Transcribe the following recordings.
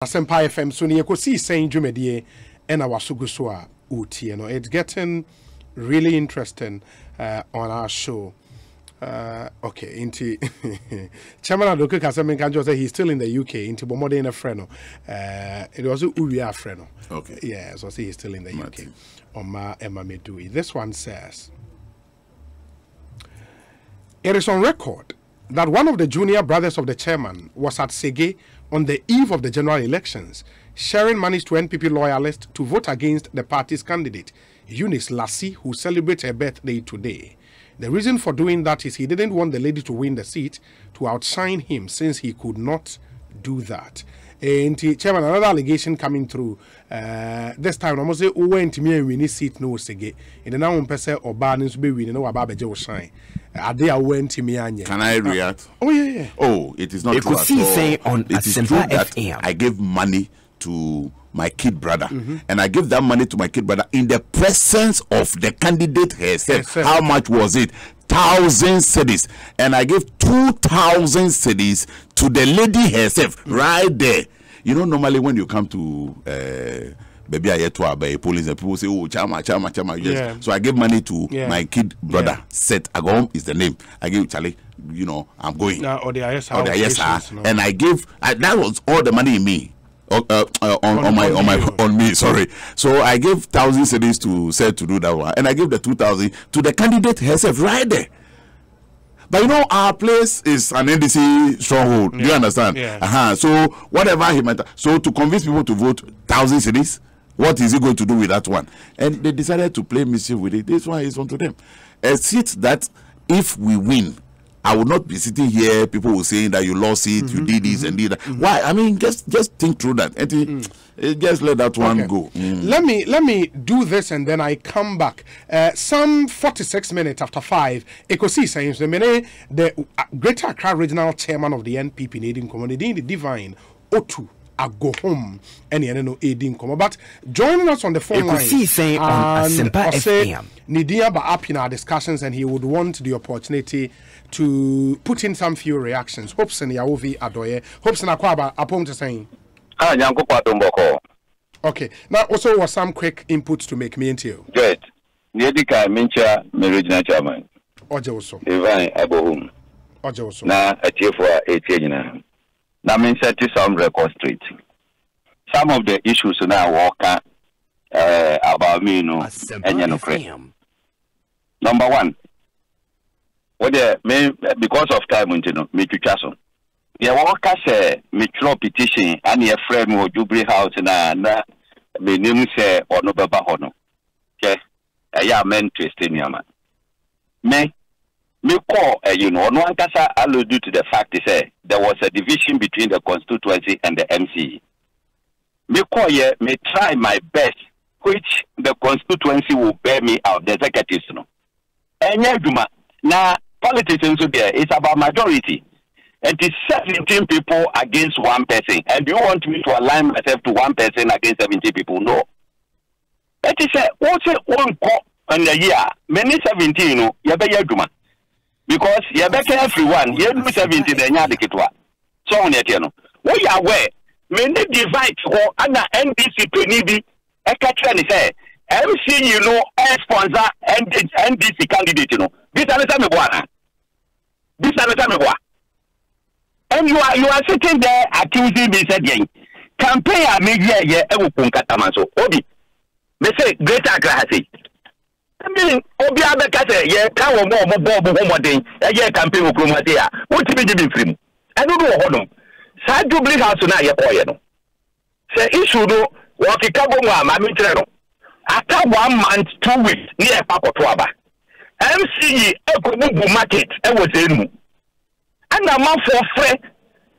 Asempa FM so ne Ekosiisen dwumedie and our suguswa uti. It's getting really interesting on our show. Okay, inti Chairman Adoke Kasemen Kanjo say he's still in the UK. Inti Bomode in a friend. It was Uria friend. Okay. Yeah, so he's still in the UK. Oma Emma Medui. This one says, it is on record that one of the junior brothers of the chairman was at Sege on the eve of the general elections, sharing money to NPP loyalists to vote against the party's candidate, Eunice Lassie, who celebrates her birthday today. The reason for doing that is he didn't want the lady to win the seat to outshine him, since he could not do that. And chairman, another allegation coming through. This time, I must say, "Oh, went to me and win seat no Sege." In the now, person or Barnes be winning no about Bejo shine. Ade went to me and can I react? Oh yeah. Oh, it is not true at all. On it is true that I gave money to my kid brother, and I gave that money to my kid brother in the presence of the candidate herself. Yes, how much was it? 1,000 cedis, and I gave 2,000 cedis to the lady herself right there. You know, normally when you come to baby Ayetwa by police, and people say, "Oh, chama." Yes. Yeah. So I gave money to my kid brother. Seth Agorhom is the name. I gave Charlie. You know, I'm going. Or the yes, no. And I gave that was all the money in me. On me, sorry. So I gave 1,000 cedis to Seth to do that one, and I gave the 2,000 to the candidate herself right there. But you know, our place is an NDC stronghold. Do you understand? Yeah. So whatever he might, so to convince people to vote 1,000 cedis, what is he going to do with that one? And they decided to play mischief with it. This one is onto them. A seat that if we win, I would not be sitting here. People will say that you lost it, you did this and did that. Why? I mean, just think through that. Just let that one go. Let me do this and then I come back. Some 46 minutes after 5, Ekosiisen, the Greater Accra Regional Chairman of the NPP, Nadine Community, the divine Otoo Agorhom, and Aiding Como. But joining us on the phone line, Ekosiisen on Asempa FM. Nidia ba up in our discussions, and he would want the opportunity to put in some few reactions. Hopes and Yaovi Adoye. Hopes and Akwaba upon to saying. Okay. Now also was some quick inputs to make me into you. Good. Niedika Mincha, my regional chairman. Ojoso. Otoo Agorhom. Ojoso. Na atie for 18 na. Na mincha to some record street. Some of the issues now walk about me no and Number one, because of time, me to chaso. The worker say me throw petition and your friend will Jubilee House na me name say or no baba hono. Okay, I am interested in man. Me call no one kasa allude to the fact say there was a division between the constituency and the MC. Me call me try my best, which the constituency will bear me out. The executives no. Now, politics it's about majority. And it's 17 people against one person. And do you want me to align myself to one person against 17 people? No. That is what's one call in a year? Many 17, no, because you better everyone, you do 17, then you have the kitwa. So on your what you are aware, many divide for under NDC to Nibi, a catcher say. MC, you know, sponsor NDC candidate, you know. This is the time. And you are sitting there accusing me saying, campaign a media Obi. They say Greater Accra. I mean, Obi Abeka come more campaign what to be given free. I don't know how long. Side Jubilee House now, say issue no, walk a cabo, my after 1 month, 2 weeks, near Pakotwaba. MC Ekobubu market, I was in. And a month for free.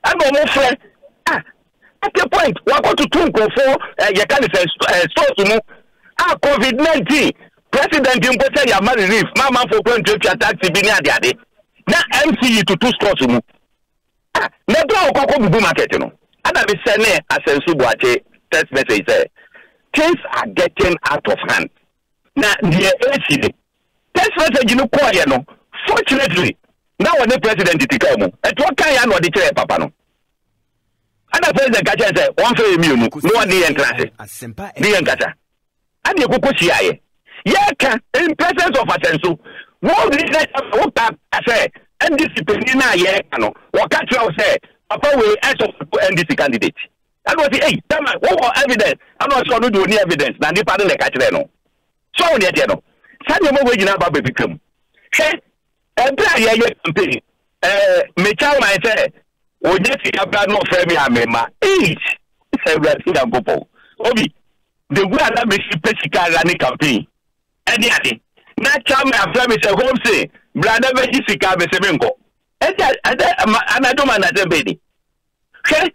And no more free. At the point, what got to Tunko for your candidate store to move. COVID-19. President Jimbo your money relief. Mama for going to taxi Biniadi. Now MC to 2 stores to move. Never Kokobubu market, you know. And I be sending as a Subuache text message there. Things are getting out of hand. Now, the AC, text message you call you know. Fortunately, now when the president is come, at what kind of the chair, Papa no. And the president catch say one for me no one dey entrance. Dey enkata. And the kukusia in presence of Asenso. What did I say? NDC penina ye no. What catch you say? Papa will answer NDC candidate. I go say, hey, tell me what evidence? I'm not sure do any evidence. Na the pardon the catch no. So on yet no. Sanya mo we jina ba be become. Hey, ye campaign. Me chow my say. O je ti abra no frame me amema. Each. Say we are go. Obi. The way that me see pesika rani campaign. Any ade. Na chow me afra me say home say. Brother be sika be se me nko. Anado man na tembedi. Okay?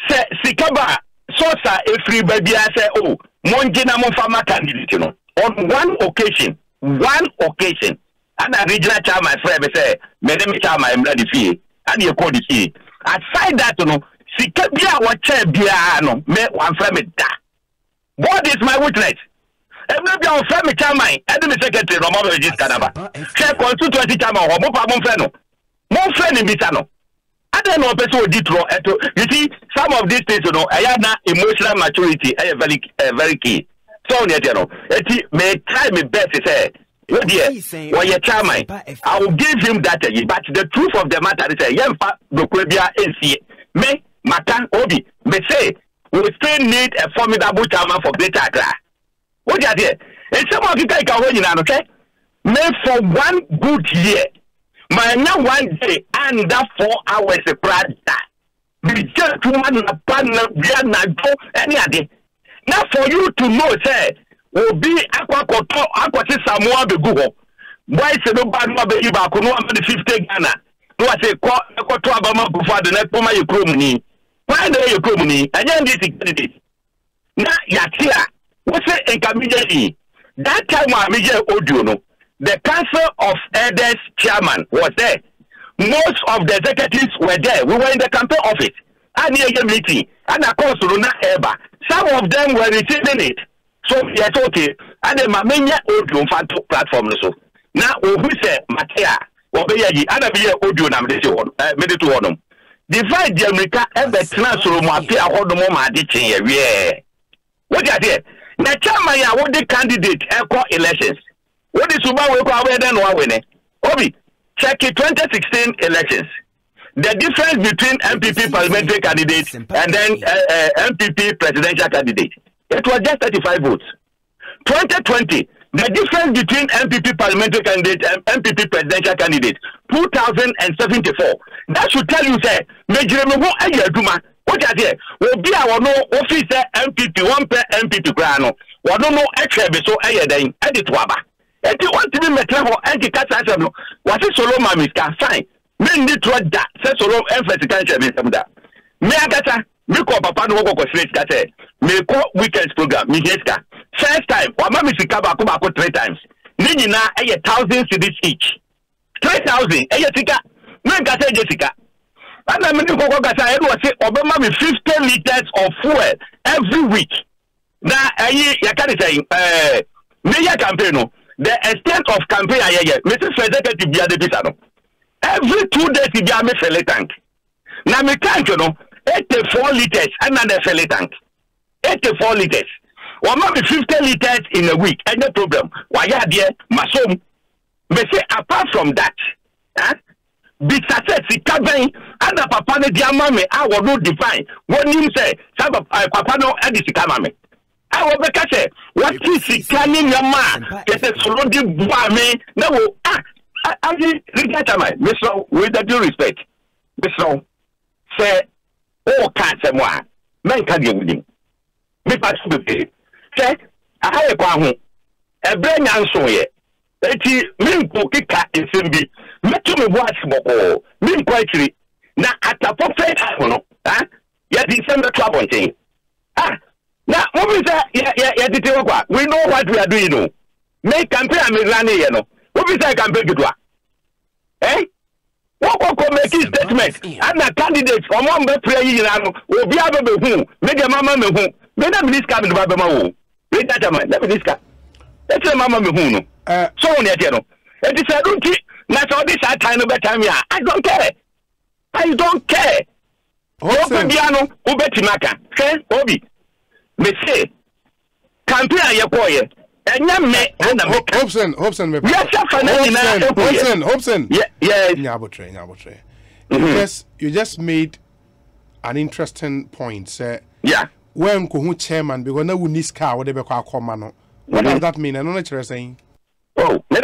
Se sikaba sosa efri baby say oh monje na mon farmer candidate no. On one occasion, and a regional chairman friend say, "Madam chairman, I'm ready for you." And you call the key. Aside that, no, sikabia what chair bia no, me one friend me da. God is my witness. Every day on friend me chairman, and the secretary no more register Canada. Check on 220 chairman or more mon friend no, mon friend in Bitano. I don't know person will ditro. You see, some of these things, you know, I have emotional maturity. I very key. So eti may try my best to say, oh dear, when you chairman, I will give him that. But the truth of the matter is, yemfa dokwebia NCA. Me matan obi me say we still need a formidable chairman for Greater Accra. What you there? And some of you guys can win now, okay? Me for one good year, my now 1 day and that 4 hours a prada. Be just one na partner na go any day. Now for you to know, say, will be aqua Samoa Beguho. Why say no bad no be back no am the 50 Ghana. No I say ko to abama before the next poma you kromuni. Why do you kromuni? Anya this candidate. Na ya tia. What say immediately. That time I media audio no. The Council of Elders chairman was there. Most of the executives were there. We were in the campaign office. And near the meeting. And of course, Luna Eba. Some of them were receiving it. So, yes, okay. And then my main audio platform. So now, we say, Matea, Obeyaji, and I be audio number. Divide the America and the transfer my peer hold the moment ditching. Yeah. What is it? Now, Chamaya, what the candidate echo elections? What is Suba will go away then or winning? Obi, check it 2016 elections. The difference between MPP parliamentary candidates and then MPP presidential candidate. It was just 35 votes. 2020, the difference between MPP parliamentary candidate and MPP presidential candidate, 2,074. That should tell you, say, Major Memo Ayaduma, what are there? Will be our no officer MPP, one per MPP grano. We don't know extra so Ayadine, edit Waba. And you want to be Metro anti Catano. What is Solo Mamiska? Fine. Men need to that. Say Solo emphasis can't be some that. Me Agata, me call Papa no go straight Kate. Me call weekends program, me Jeska. First time, Wama Misikaba Kubako 3 times. Nina, 1,000 cities each. 3,000, Tika. Men Gata Jessica. And I'm going to go Gata, and was say Obama with 50 liters of fuel every week. Now, I can't say, Meya campaign. The extent of campaign, Mr. Executive Bia de Pisano. Every 2 days, he be a fele tank. Now, me tank, 84 liters, another fele tank. 84 liters. Or maybe 50 liters in a week, any problem. Why are there, Masom? Me say, apart from that, Bisase, si cabin, and a papa, the diamame, I will not define. What you say, Saba, Papa, no, and the Sikamame. I will be say, what is the canning your man? Get a solo me. No, I regret my Mr. With the due respect. Mr. Say, oh, can't say more. Men can you with him. Me pass to be. Say, I have a quaho. A brain answer ye. Eti, min kika in Simbi. Metu me watch boko. Min quietly. Na at a perfect no. Yet December 12 thing. Now, what is that? We know what we are doing. No, make campaign and running. You know, what is that campaign to do? Eh? What will make his statement? And the candidates from one best player will be able to who? Make a mama me who? May not be this kind of Babama. Let me discuss. Let's say Mama me who. So on your it is a routine. That's all this time over time. I don't care. I don't care. Obiano, Ubetimaka, say, Obi. Me say, campaign a year, and young me, and Hobson, yes, you just made an interesting point, sir. Yeah. When Kuhu chairman, because no one is car, whatever call command. What does that mean? I don't know what you're saying. Oh, no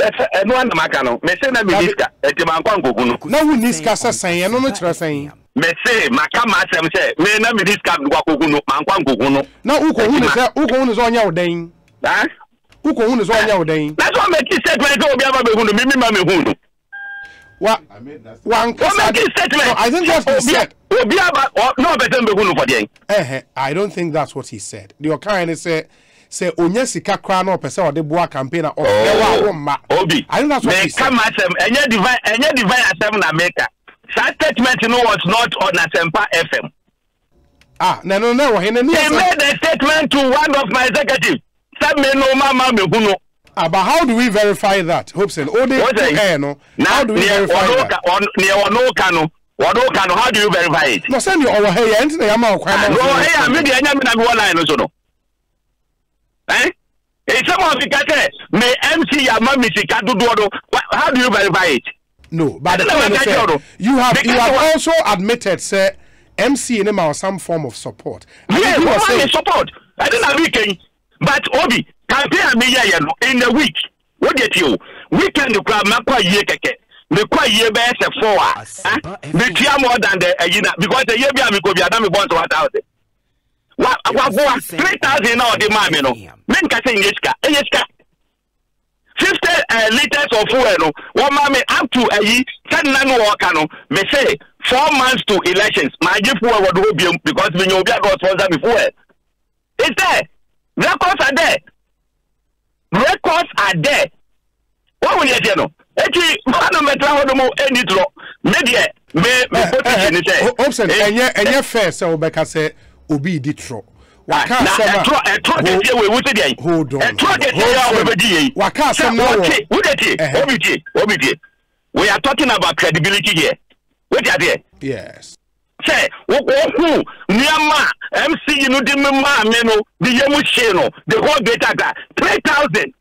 one Macano, Messena Minister, at the Manquango. No one is Cassa saying, I don't know what you're saying. Messe, Macama, say, may not be this cap, Wakuno, Manquango. Now, who is on your day? Who is on your day? That's what makes it said, when I go be able to what? One statement. I think that's what he said. No better I don't think that's what he said. The kind say Onyesika crown or person or the boa campaigner or Obi. I think that's what he said. Come and your divine assembly America. That statement was not on Asempa FM. No. He made a statement to one of my executives. Some may know Mama Mehuno. But how do we verify that? Hobson, how do we verify that? How do you verify it? No, send you over here. Some of the may MC how do you verify it? No, but you have also admitted, sir, MC in him some form of support. Yes, support. I didn't have weekend, but Obi. Campaign me in the week. What get you? Weekend the crowd makwa ye keke. Me kwa ye be se 4. Me tia more than the because the ye bia me go bia na me born to 1,000. Wa 3,000 now the man no. Men ka say yeska. 50 liters of fuel no. One man up to 10 nanu waka no. Me say 4 months to elections. My give fuel what do be because me no bia go sponsor me fuel. It's there. Records are there. Records are there. What will you do? Actually, man, any draw. Media, me Hobson, and your fair so Becca say, Obi Ditro. Hold on. We are talking about credibility here. What are they? Yes. Say, who Myanmar MC you know the Myanmar the Yamusheno the whole data 3,000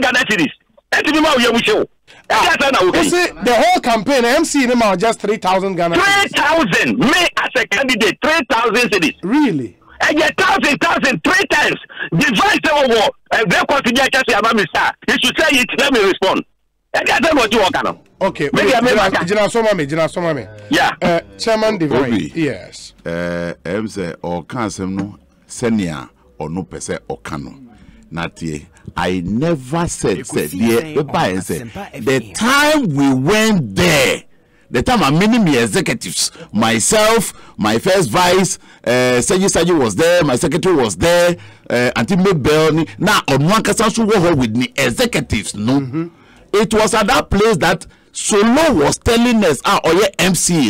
Ghana cedis. That's the amount Yamusho. The whole campaign MC in them just 3,000 Ghana. 3,000 me as a candidate 3,000 cedis. Really? And get 1,000 3 times. Divide civil war and they consider just about me sir. You should say it. Let me respond. And that's what you want to know. Okay, yeah. Chairman Divine. Yes. Say or cancel no senior or no pese or canon. Natie, I never said the time we went there, the time I'm many executives, myself, my first vice, Saji was there, my secretary was there, Auntie Mabel, now on one casasu with the executives, no. It was at that place that Solo was telling us, MC,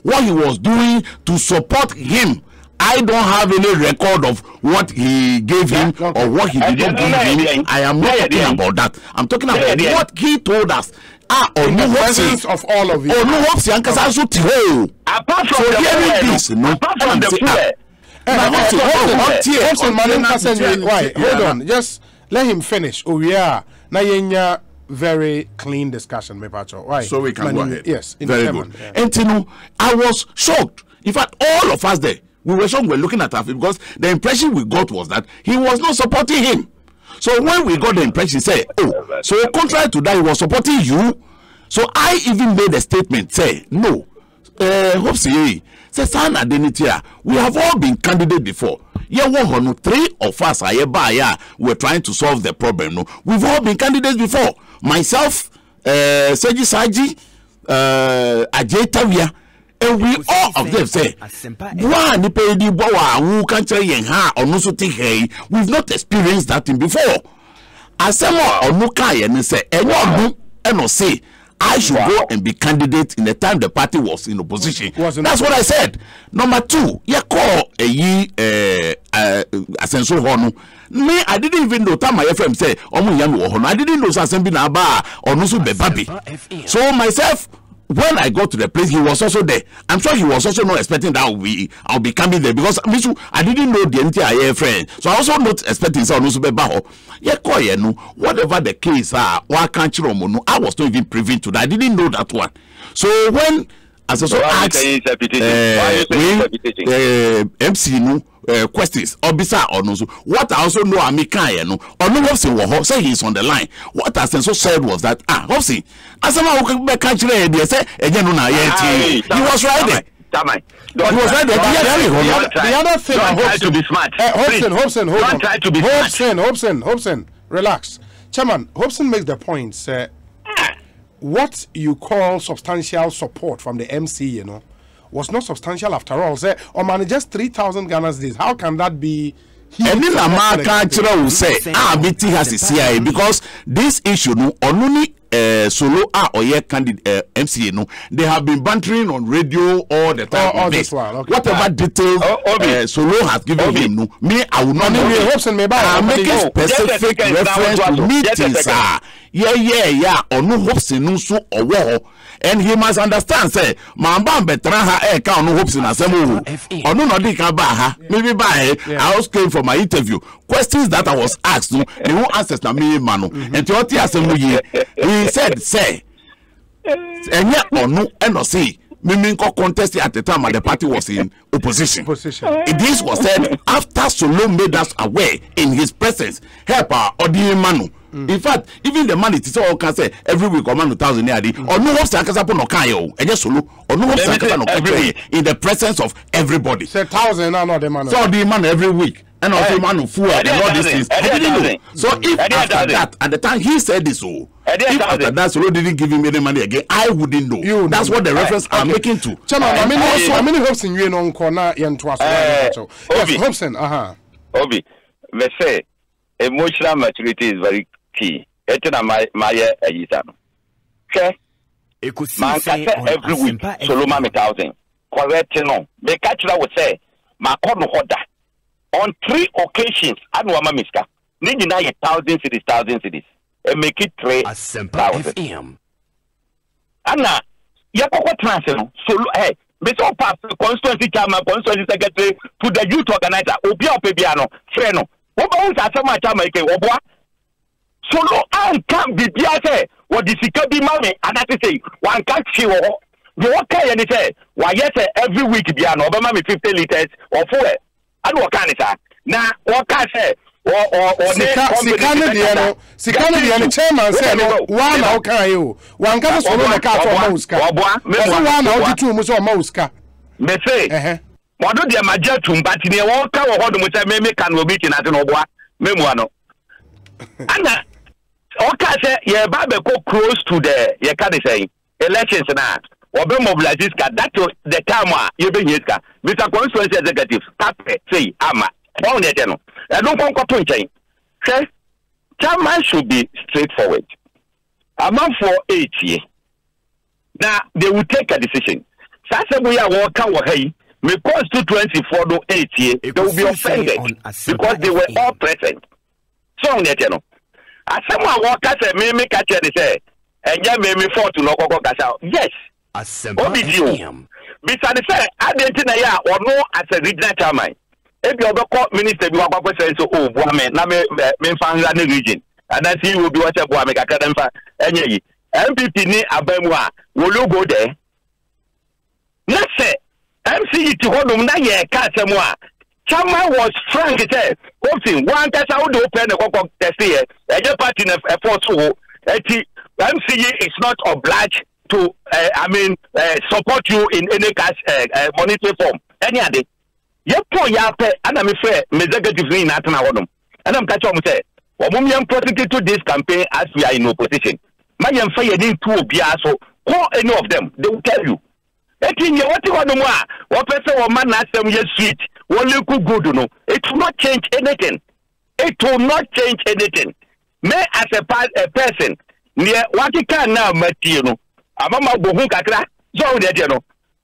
what he was doing to support him. I don't have any record of what he gave him or what he did not give him. I am not talking about that. I'm talking about what he told us. In the presence of all of you. Apart from hold on. Just let him finish. Na very clean discussion, right? So we can go ahead. Yes, very good. Yeah. And I was shocked. In fact, all of us there, we were shocked. We were looking at him because the impression we got was that he was not supporting him. So when we got the impression, say, oh, so contrary to that, he was supporting you. So I even made a statement, say, no, hope say, son identity. We have all been candidates before. Yeah, 3 of us are here. We're trying to solve the problem. No, we've all been candidates before. Myself, Seji Saji, Ajay Tavia, and we all of them say, we've not experienced that thing before. Asemo or Nukai and say, and say, I should go and be candidate in the time the party was in opposition. That's what I said. Number 2, you call Ascenso Hono. Me, I didn't even know time my FM say, I didn't know Assembly Naba or Nusu Bebabi. So myself, when I got to the place, he was also there. I'm sure he was also not expecting that I'll be coming there because I didn't know the entire friend. So I also not expecting someone to be back. Whatever the case I was not even privy to that. I didn't know that one. So when as I asked MC questions obisa or no, what I also know Amika no or no Hobson say he's on the line. What I so said was that Hobson as I can't say again he was right there. He was right there. The other thing don't try to be smart. Hobson, relax. Chairman, Hobson makes the point, what you call substantial support from the MC, was not substantial after all. Say, or managers 3,000 Ghana's days. How can that be? And then America will say, BT has a CIA because this issue, no, only solo or yeah candidate MCA, no, they have been bantering on radio all the time. Okay. Whatever details Solo has given him, no, me, I will not I'm making specific reference to meetings. Yeah, or no hopes in no so or war. And he must understand, say, Mamba Betraha account no hopes in a semo or no Nodika maybe by I also came for my interview. Questions that I was asked, no, they won't answer na me, Mano. And to assembly, he said, say, and yet or no, and no see. Miminko contested at the time when the party was in opposition. This was said after Solo made us aware in his presence. Help our audio manu. In fact, even the money is all can say every week or man 1,000 or no hope sakasapon or kayo, and just solo or no hope sakasapon in the presence of everybody. Say 1,000 not the man. So the man every week. And also man of food and all these things. I didn't know. So if after that, at the time he said this, if after that Solo didn't give him any money again, I wouldn't know. That's what the reference I'm making to. Chairman, I mean Hobson, you know, corner and twas. Yes, Hobson, Obi, let's say emotional maturity is very key. Etna my Ayitano. Okay. Ekosiisen every week, Solomon 1,000. Correct, no. The catcher would say, my corner order. On 3 occasions, Anwama Miska, Nina 1,000 cities, and make it 3,000. Anna, Yapoko Transfer, so hey, Mr. Pap, constituency chairman, constituency secretary, to the youth organizer, Obia Pebiano, Freno, Oba Sama Chamake, Oboa, Solo and can't be Biase, what the Sikabi Mame, and that is say, one can't see the okay, and he said, why, yes, every week, Biano, Obama 50 liters or 4. And what can it say? Now, what can I say? Sikane chairman said, one how can you? One can solo the car for Mosca. One how to Muso Mosca. Me say, what do the major but in the walk or what the Meme can be in Atanoboa, Memoano. Anna, okay, say, yeah, Babeko close to the, you can say, elections now. Or be mobilize this car. That's the time you bring his car. Mr. Constituency Executive, say, Ama, on the channel. I don't want to change. Say, chairman should be straightforward. A month for 8 years. Now, they will take a decision. Sasa we are working with hey, me constituency for the 8 years, they will be offended because they were all present. So on the channel. As someone workers say, me catch and say, and ya me for to no go cash out. Yes. OBGO. Besides, I didn't know or no as a regional chairman. If you have minister, you are going to say, oh, woman, now me found the region. And I see you will be what a woman, I can't any MPP ni Abemwa, will you go there? Let's say, MC to hold on, na Casamwa. Chairman was frank, he said, hoping one that's how to open the Coco test here, and your party of a force who MCE is not obliged to support you in any cash monetary form. Any other. Your poor yape, and I'm afraid, executive in Atana. And I'm catching say, Woman prosecuted this campaign as we are in opposition. My young fire didn't two biaso, call any of them, they will tell you. What you want to know? What person or man ask them, yes, sweet, what you could go to know. It will not change anything. It will not change anything. Me as a person, near what you can now, Matino. Abama bohu kakra so de je no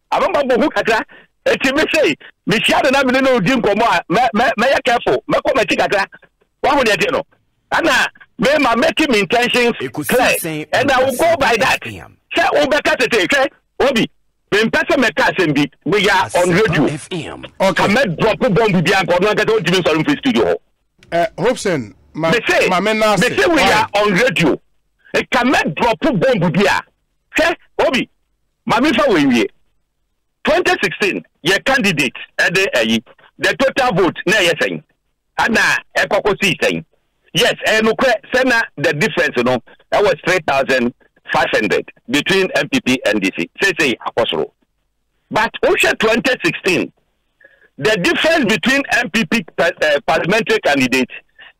abama bohu kakra eti me say me share na me no di nkomo a me ya careful me ko me ti kakra wa hu de je no ana me ma making intentions clear and I will go by that say obeka tete Obi, when person make us we are on radio. FM. Okay. I met drop bomb be anko no get o jimi sorry for studio. Hobson, They say we are on radio. E can make drop bomb be a. Say, Obi, mami fa we 2016, your candidate the total vote na saying. And Ekosiisen. Yes, and the difference, that was 3,500 between MPP and DC. Say Apostle. But OSHA 2016, the difference between MPP parliamentary candidate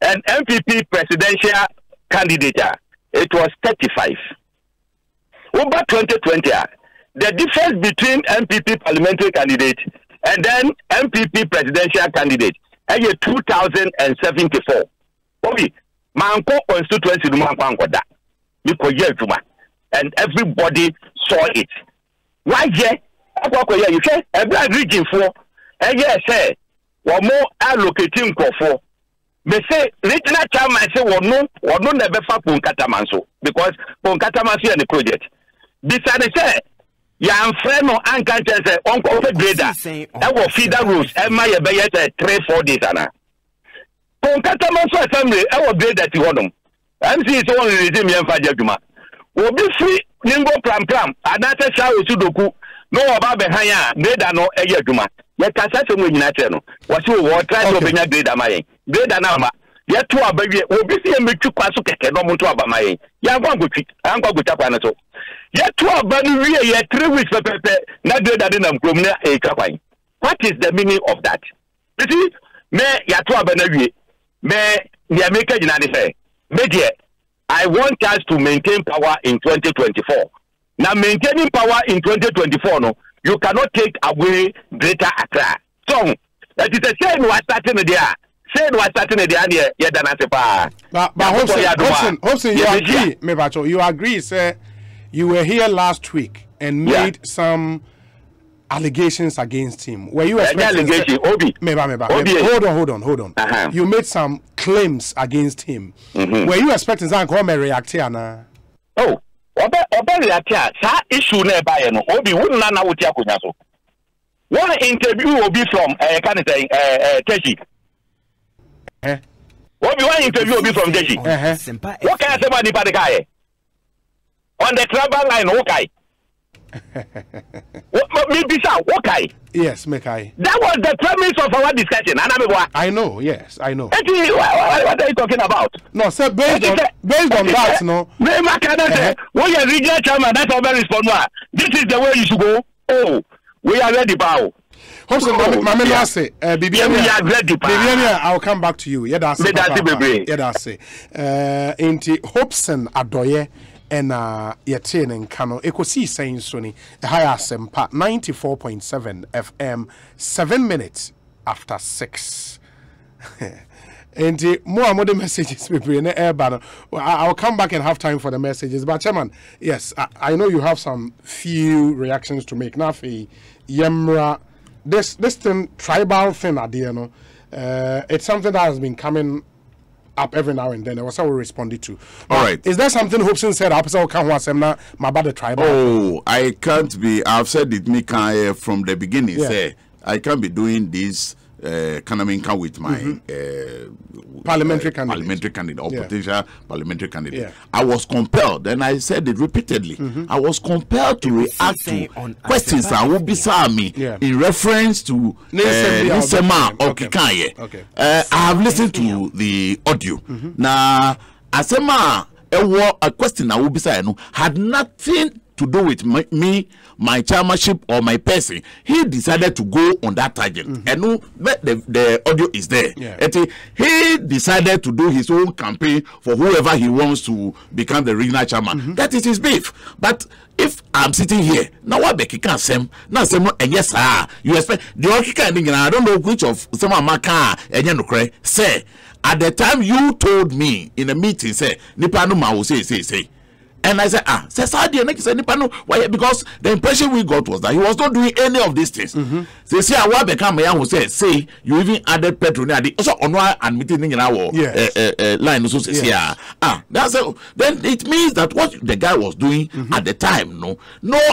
and MPP presidential candidate, it was 35. Over 2020, the difference between MPP parliamentary candidate and then MPP presidential candidate, 2,074. Obi, manko constituency do manko ankoda. Because and everybody saw it. Why you say every region for say one more allocating for. Me say regional chairman say one no never fa Ponkatamanso because Ponkatamanso and the project. Beside say ya friend no anka say onko grader. That will feed that rules. Emma ye be 3-4 days ana. Ponkatamanso assembly I will grade that you want them. MC is only regime yemfa jaduma. Obi free ningo pram anata sha osudoku no oba be hanya grader no eye aduma. Ye kasa se mo nyina che no. Wo se wo try to benya grader mayen. Grader na ma ye to abawie obi se emetu kwaso keke no mo to aba mayen. Ya gwa gotwi anko gotwa kwa no so. Ye to aba no wie ye 3 weeks pepe na grader de na mkrom na e twakwan. What is the meaning of that? You see me ya to aba na wie me the America United say, media, I want us to maintain power in 2024. Now, maintaining power in 2024, no, you cannot take away Greater Accra. So, that is the same was starting there. Same was starting there, yeah, than But Hobson, you agree, Mebacho, you agree, sir, you were here last week and made some allegations against him. Were you expecting Obi. Hold on. You made some claims against him. Were you expecting that to react here now? Oh, Oba react here. Sa issue na ba ye no. Obi won na na woti akonya so. One interview Obi from can say Teshi. Obi one interview Obi from Teshi. What can I say about the guy? On the travel line, okay. Okay. Yes, Mekai. That was the premise of our discussion. I know, yes, I know. What are you talking about? No, sir, based on that, no. When you're regional chairman, that's our response. This is the way you should go. Oh, we are ready, bow. Hobson, Bibiania, I'll come back to you. Yeah, that's it. Inti Hobson Adoye. And yetin and Kano Ekosiisen Sony the higher sempa 94.7 FM 7 minutes after 6. And more modern messages we bring air banner. I'll come back and have time for the messages. But Chairman, yes, I know you have some few reactions to make. Nafi Yemra, this thing tribal thing idea, no. It's something that has been coming up every now and then. That was how we responded to. All right. Is there something Hobson said? My bad tribal. Oh, I can't be. I've said it me from the beginning. Yeah. Say I can't be doing this. Kanamenka with my parliamentary candidate or potential parliamentary candidate. Yeah. I was compelled, and I said it repeatedly. I was compelled to react to questions that would be me in reference to Nisema or Kikaye. Okay. I have listened to the audio. Now, Asema, a question that would be had nothing to do with me, my chairmanship, or my person. He decided to go on that tangent. And the audio is there. Yeah. He decided to do his own campaign for whoever he wants to become the regional chairman. That is his beef. But if I'm sitting here, now what Becky can say, now say, and yes, you expect the Okika, I don't know which of some of my car, and you know, say, at the time you told me in a meeting, say, Nipanuma will say. And I said, because the impression we got was that he was not doing any of these things. They say, I become a who said, say, you even added petrol. Also, on one admitting in our line, also says, that's it. Then it means that what the guy was doing at the time, no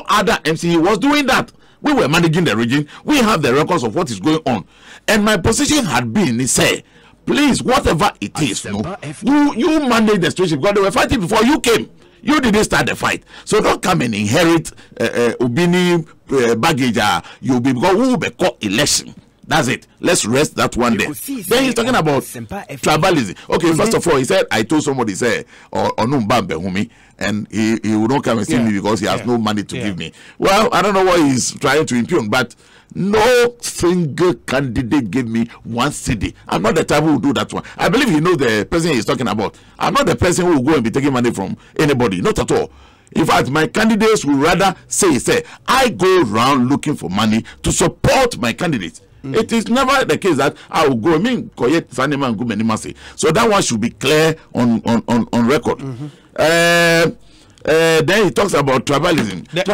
other MCE was doing that. We were managing the region. We have the records of what is going on. And my position had been, say, please, whatever it is, you manage the situation because they were fighting before you came. You didn't start the fight, so don't come and inherit Ubini baggage. You'll be because we will be called election. That's it. Let's rest that one day. Then he's talking about tribalism. Okay, first of all, he said, I told somebody, say, or Numbambe, and he will not come and see me because he has no money to give me. Well, I don't know what he's trying to impugn, but no single candidate gave me 1 cedi. I'm not the type who will do that one. I believe he knows the person he's talking about. I'm not the person who will go and be taking money from anybody. Not at all. In fact, my candidates would rather say, I go around looking for money to support my candidates. It is never the case that I will go. I mean, so that one should be clear on record. Then he talks about tribalism. The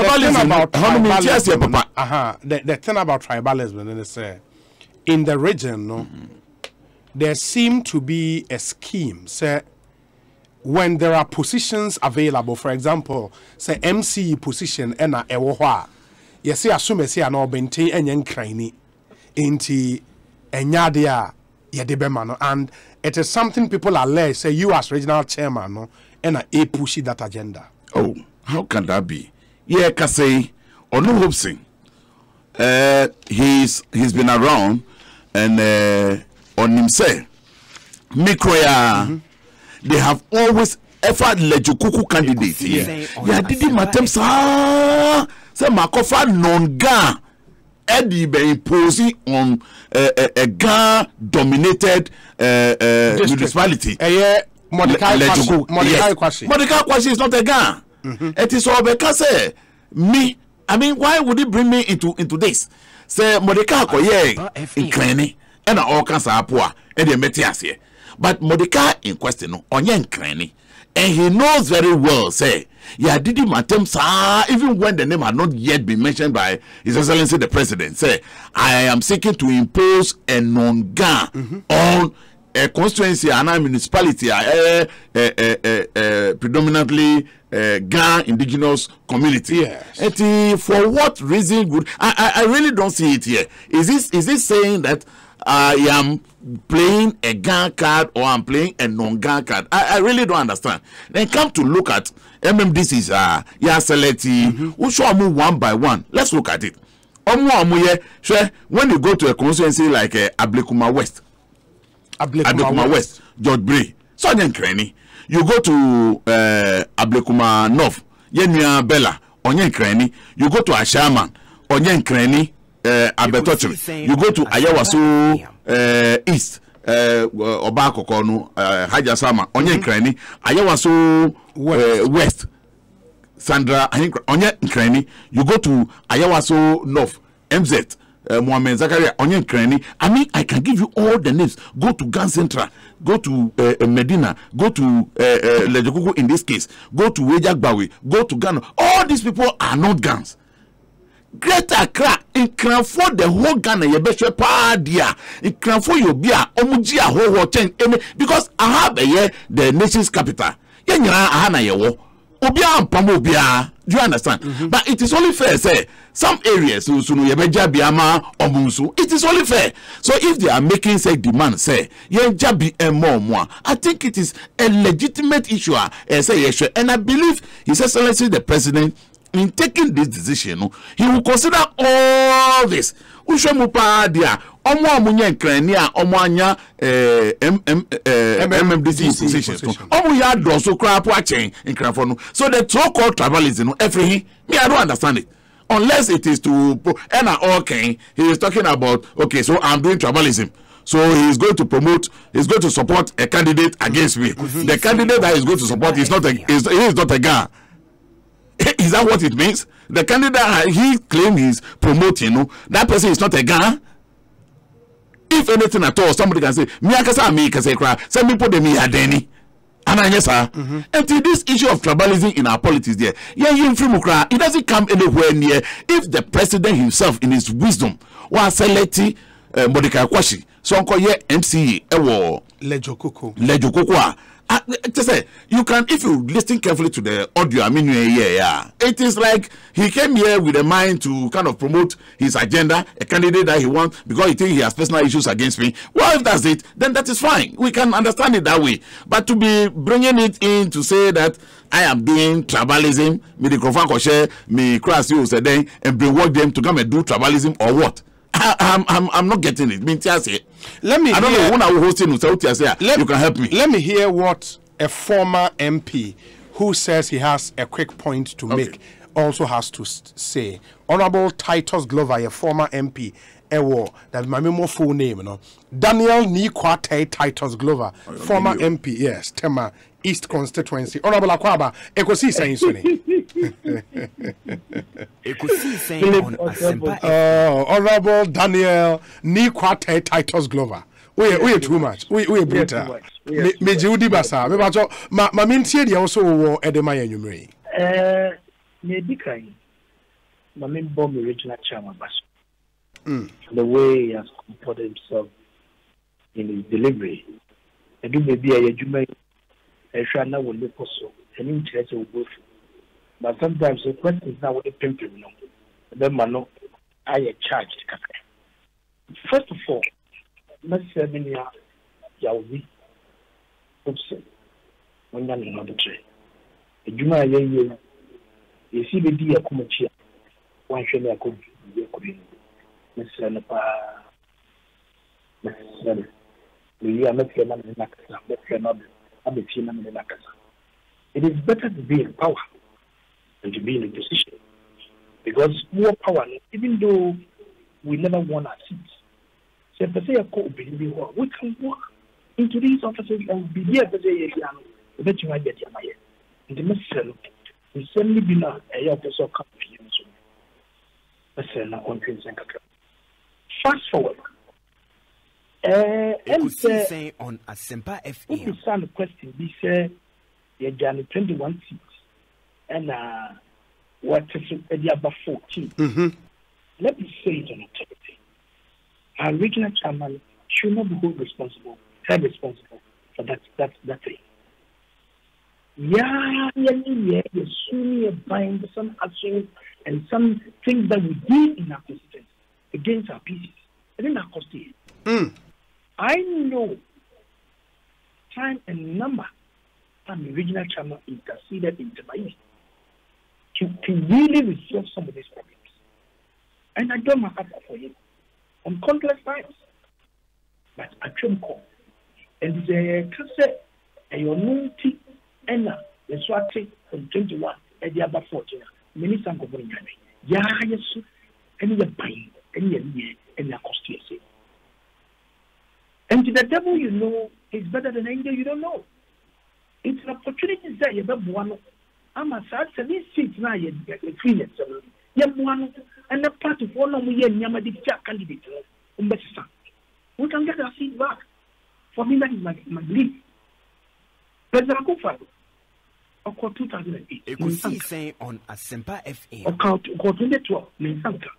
thing about tribalism is in the region, there seem to be a scheme. Say, when there are positions available, for example, say MCE position and a ewoha, you see, assume say an obente and yen cranny. Inti enyadia yedebemano, and it is something people allege say you as regional chairman no and a pushy that agenda. Oh, how can that be? Yeah, Kasei Onu Hobson. He's been around and on himself. Mikroya, they have always effort lejukuku candidates here. Yeah, did him attempt say Makofa non-ga. Eddie be imposing on a Ga-dominated municipality. Mordecai Kwashi is not a Ga. It is all because me. I mean, why would he bring me into this? Say Mordecai in Kreni and all kinds of poor and the Metias here. But Mordecai in question on Yen Kreni. And he knows very well, say, did him attempt, even when the name had not yet been mentioned by His Excellency the President, say, I am seeking to impose a non-Ga on a constituency and a municipality, predominantly Ga indigenous community. Yes. And for what reason would I really don't see it here? Is this saying that I am playing a Ga card or I'm playing a non-Ga card? I really don't understand. Then come to look at MMDC's selecting. We show them one by one. Let's look at it. When you go to a constituency like Ablekuma West, George Bray, Sergeant Cranny, you go to Ablekuma North, Yenya Bella, Onyen Cranny, you go to Ashaman, Onyen Cranny, Abetochim, you go to Ayawaso East, Obako Kono, Hajasama, Onyen Cranny, Ayawaso West, Sandra, Onyen Cranny, you go to Ayawaso North, MZ. Mohamed Zakaria, Onyen Cranny. I mean, I can give you all the names. Go to Gan Central, go to Medina, go to Lejokuku in this case, go to Wejagbawi, go to Ghana. All these people are not Gans. Greater Accra, in Cranford, the whole Ghana, you bet your padia. In Cranford, you be a Omujia whole chain. Because I have a year, the nation's capital. Yenya Ahana Yewo. Obia and Pamobia. Do you understand? But it is only fair, say, some areas, it is only fair. So if they are making, say, demand, say, I think it is a legitimate issue, and I believe His Excellency the President, in taking this decision, he will consider all this. MMDC positions. So the so-called tribalism, everything, me, I don't understand it. Unless it is to he is talking about, okay, so I'm doing tribalism. So he's going to promote, he's going to support a candidate against me. The candidate that he's going to support is not a guy. Is that what it means? The candidate he claims he's promoting, that person is not a guy. If anything at all, somebody can say, me akasa me kase kra, some people they me adeni. yes, sir. And to this issue of tribalism in our politics there, it doesn't come anywhere near if the president himself in his wisdom was selecting Mordecai Kwashi, so uncle MCE Lejo Koko. Just say you can, if you listen carefully to the audio, I mean, it is like he came here with a mind to kind of promote his agenda, a candidate that he wants because he thinks he has personal issues against me. Well, if that's it, then that is fine. We can understand it that way. But to be bringing it in to say that I am doing tribalism, me the Krofan me cross you then and brainwash them to come and do tribalism or what? I'm not getting it. Let me. I don't know when I will host you can help me. Let me hear what a former MP who says he has a quick point to make also has to say. Honorable Titus Glover, a former MP, that my more full name, Daniel Nikwate Titus Glover, former MP, yes, Tema East Constituency. Honorable Akwaba, Ekosiisen Ekosiisen on Asempa. Honorable Daniel Nikwate Titus Glover. We too much. We brutal. Me Judi Basa. Me bacho. Ma mintie dia also wo edema ya nyumre. Maybe kind. My main bomb original chairman Bas. The way he has comported himself in his delivery. I do maybe a juma. I shall now will look also. An interest will go. But sometimes the question is now what the people know. Then man, I am charged. First of all, let's say Yawi. Oops. When you're not the trade. The Juma, you see the dear Kumachi. Why should I could be Mr. Napa? We are not in it is better to be in power than to be in a position. Because more power, even though we never won our seats, so if I say we can walk into these offices and be here to say, that you might get your money. And the message is certainly been a officer company. Fast forward. Ekosiisen on Asempa FM. If you sound the question, we say you're 21 seats and what is about 14. Let me say it on authority. Our regional chairman should not be held responsible for that thing. Soon bind some actions and some things that we did in our constituency against our pieces. And then our constituency. I know time and number and the regional chairman interceded in Tabai to really resolve some of these problems. And I don't have that for him on countless times. But I can't call. And the cassette and your multi and the swati from 21 and the other 14. Many some go bring me. Yes, and you're buying and you're constituency. And to the devil you know is better than angel you don't know. It's an opportunity that you have one. I'm a sad 7 seats now. You get 3 years. You have one, and the part of one of the Yamadi candidate. We can get our seat back. For me, that is my belief. President Kufa, of course, 2008. Ekosiisen on Asempa FM. Of course, 2012. Minsanka.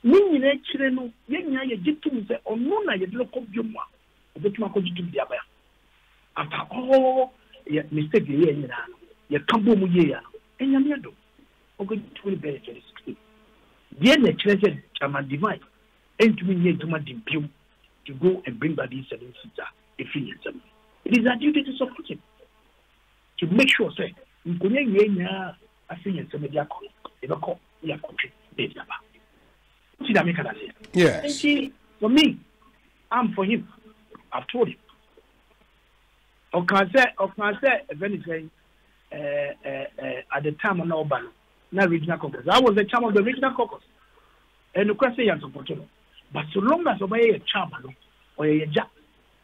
Meaning, actually, no, you get to say, or no, I get local Juma. After all, mistake you can't boom here, and you do. Okay, 2016. Then the treasure chairman divide, and to me, to my debut to go and bring back these 7 seats. It is our duty to support him. To make sure, say, we could I think some media call, if a call, we are country, see that make it. Yes. And see, for me, I'm for him. I've told him. Or can say, if anything, at the time of Norban, not regional caucus. I was the chairman of the regional caucus. And the question is support him. But so long as obey a chairman or a jack,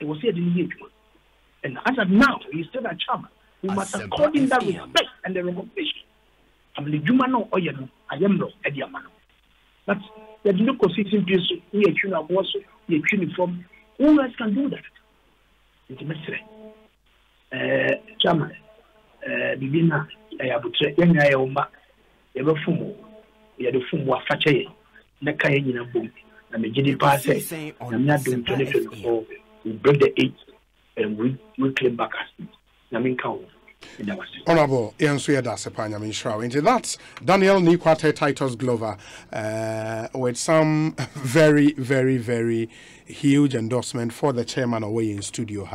it was here in the and as of now, he's still a chairman. We must according that respect and the recognition. I'm the Jumano or I am no Ediamano. But there's no consistent piece. We are tune also, we are tuning from. Who else can do that? It's a mystery. chairman, Bibina, Ayabutre, Yangayoma, Evafumo, Yadufum Wafache, Nakayan in a boom, and the GD pass, I'm not doing 2024. We break the 8 and we claim back as Namin Cow. Honorable Ian Suyada Sepanya Minshraw. Into that's Daniel Nikwate Titus Glover with some very, very, very huge endorsement for the chairman away in studio.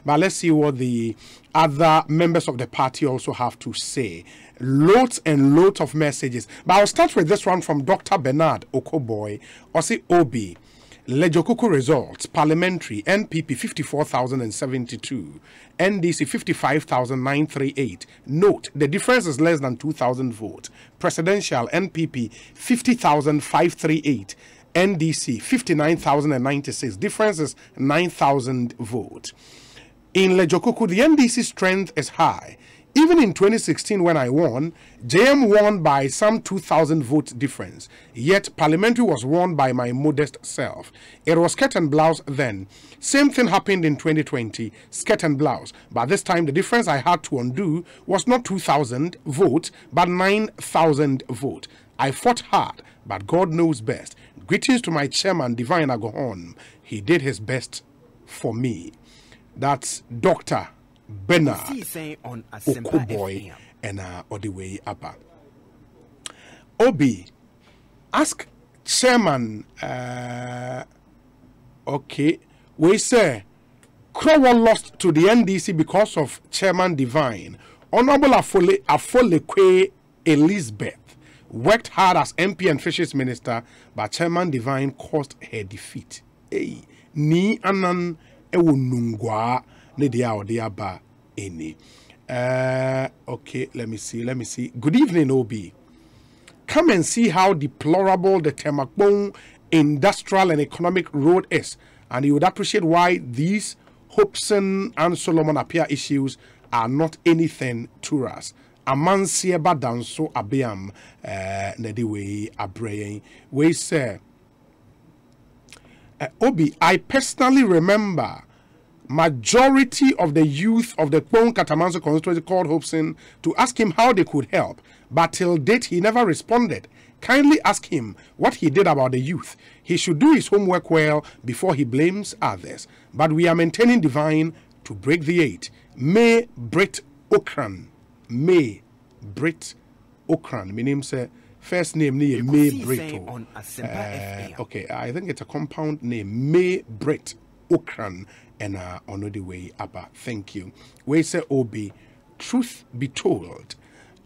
But let's see what the other members of the party also have to say. Loads and loads of messages. But I'll start with this one from Dr. Bernard Okoboy, Osi Obi. Lejokuku results, parliamentary, NPP 54,072, NDC 55,938. Note, the difference is less than 2,000 votes. Presidential, NPP 50,538, NDC 59,096. Difference is 9,000 votes. In Lejokuku, the NDC strength is high. Even in 2016, when I won, JM won by some 2,000 votes difference. Yet, parliamentary was won by my modest self. It was skirt and blouse then. Same thing happened in 2020, skirt and blouse. But this time, the difference I had to undo was not 2,000 votes, but 9,000 votes. I fought hard, but God knows best. Greetings to my chairman, Divine Agorhom. He did his best for me. That's Dr. Bernard Okoboy and all the way up. Obi, ask chairman. Okay, we say Crower lost to the NDC because of chairman Divine. Honorable Afolekwe Elizabeth worked hard as MP and Fisheries Minister, but chairman Divine caused her defeat. Hey, ni anan ewunungwa. Okay, let me see. Good evening, Obi. Come and see how deplorable the Temakbong industrial and economic road is, and you would appreciate why these Hobson and Solomon Apia issues are not anything to us. Amansie badanso abiam nediwe abraying. We say, Obi, I personally remember majority of the youth of the Kpong Katamanso constituency called Hobson to ask him how they could help, but till date he never responded. Kindly ask him what he did about the youth. He should do his homework well before he blames others. But we are maintaining Divine to break the 8. May Brit Okran. May Brit Okran. My name say first name May Brito. Okay, I think it's a compound name. May Brit Okran. And on the way up. Thank you. We say Obi, truth be told,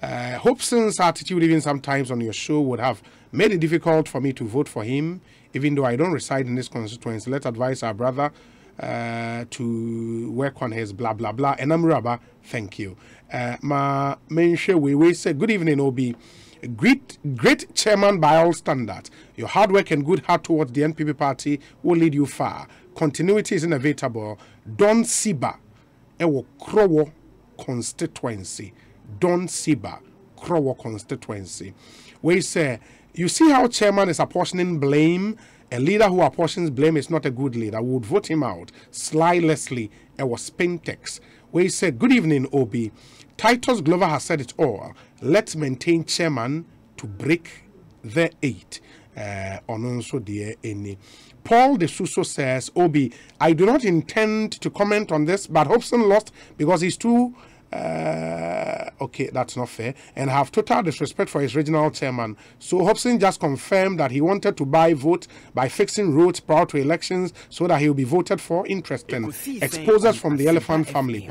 Hobson's attitude even sometimes on your show would have made it difficult for me to vote for him, even though I don't reside in this constituency. Let's advise our brother to work on his blah blah blah. And I'm Rabba, thank you. Ma Menshe we say good evening, Obi. Great chairman by all standards. Your hard work and good heart towards the NPP party will lead you far. Continuity is inevitable. Don Siba, Ewo Krowo constituency. Don Siba, Krowo constituency. We say, you see how chairman is apportioning blame. A leader who apportions blame is not a good leader. We would vote him out. Sly Leslie, Ewo Spintex. We say, good evening, Obi. Titus Glover has said it all. Let's maintain chairman to break the 8. On also dear any. Paul de Suso says, Obi, I do not intend to comment on this, but Hobson lost because he's too okay, that's not fair, and have total disrespect for his regional chairman. So Hobson just confirmed that he wanted to buy vote by fixing roads prior to elections so that he will be voted for. Interesting. Exposures from the elephant family.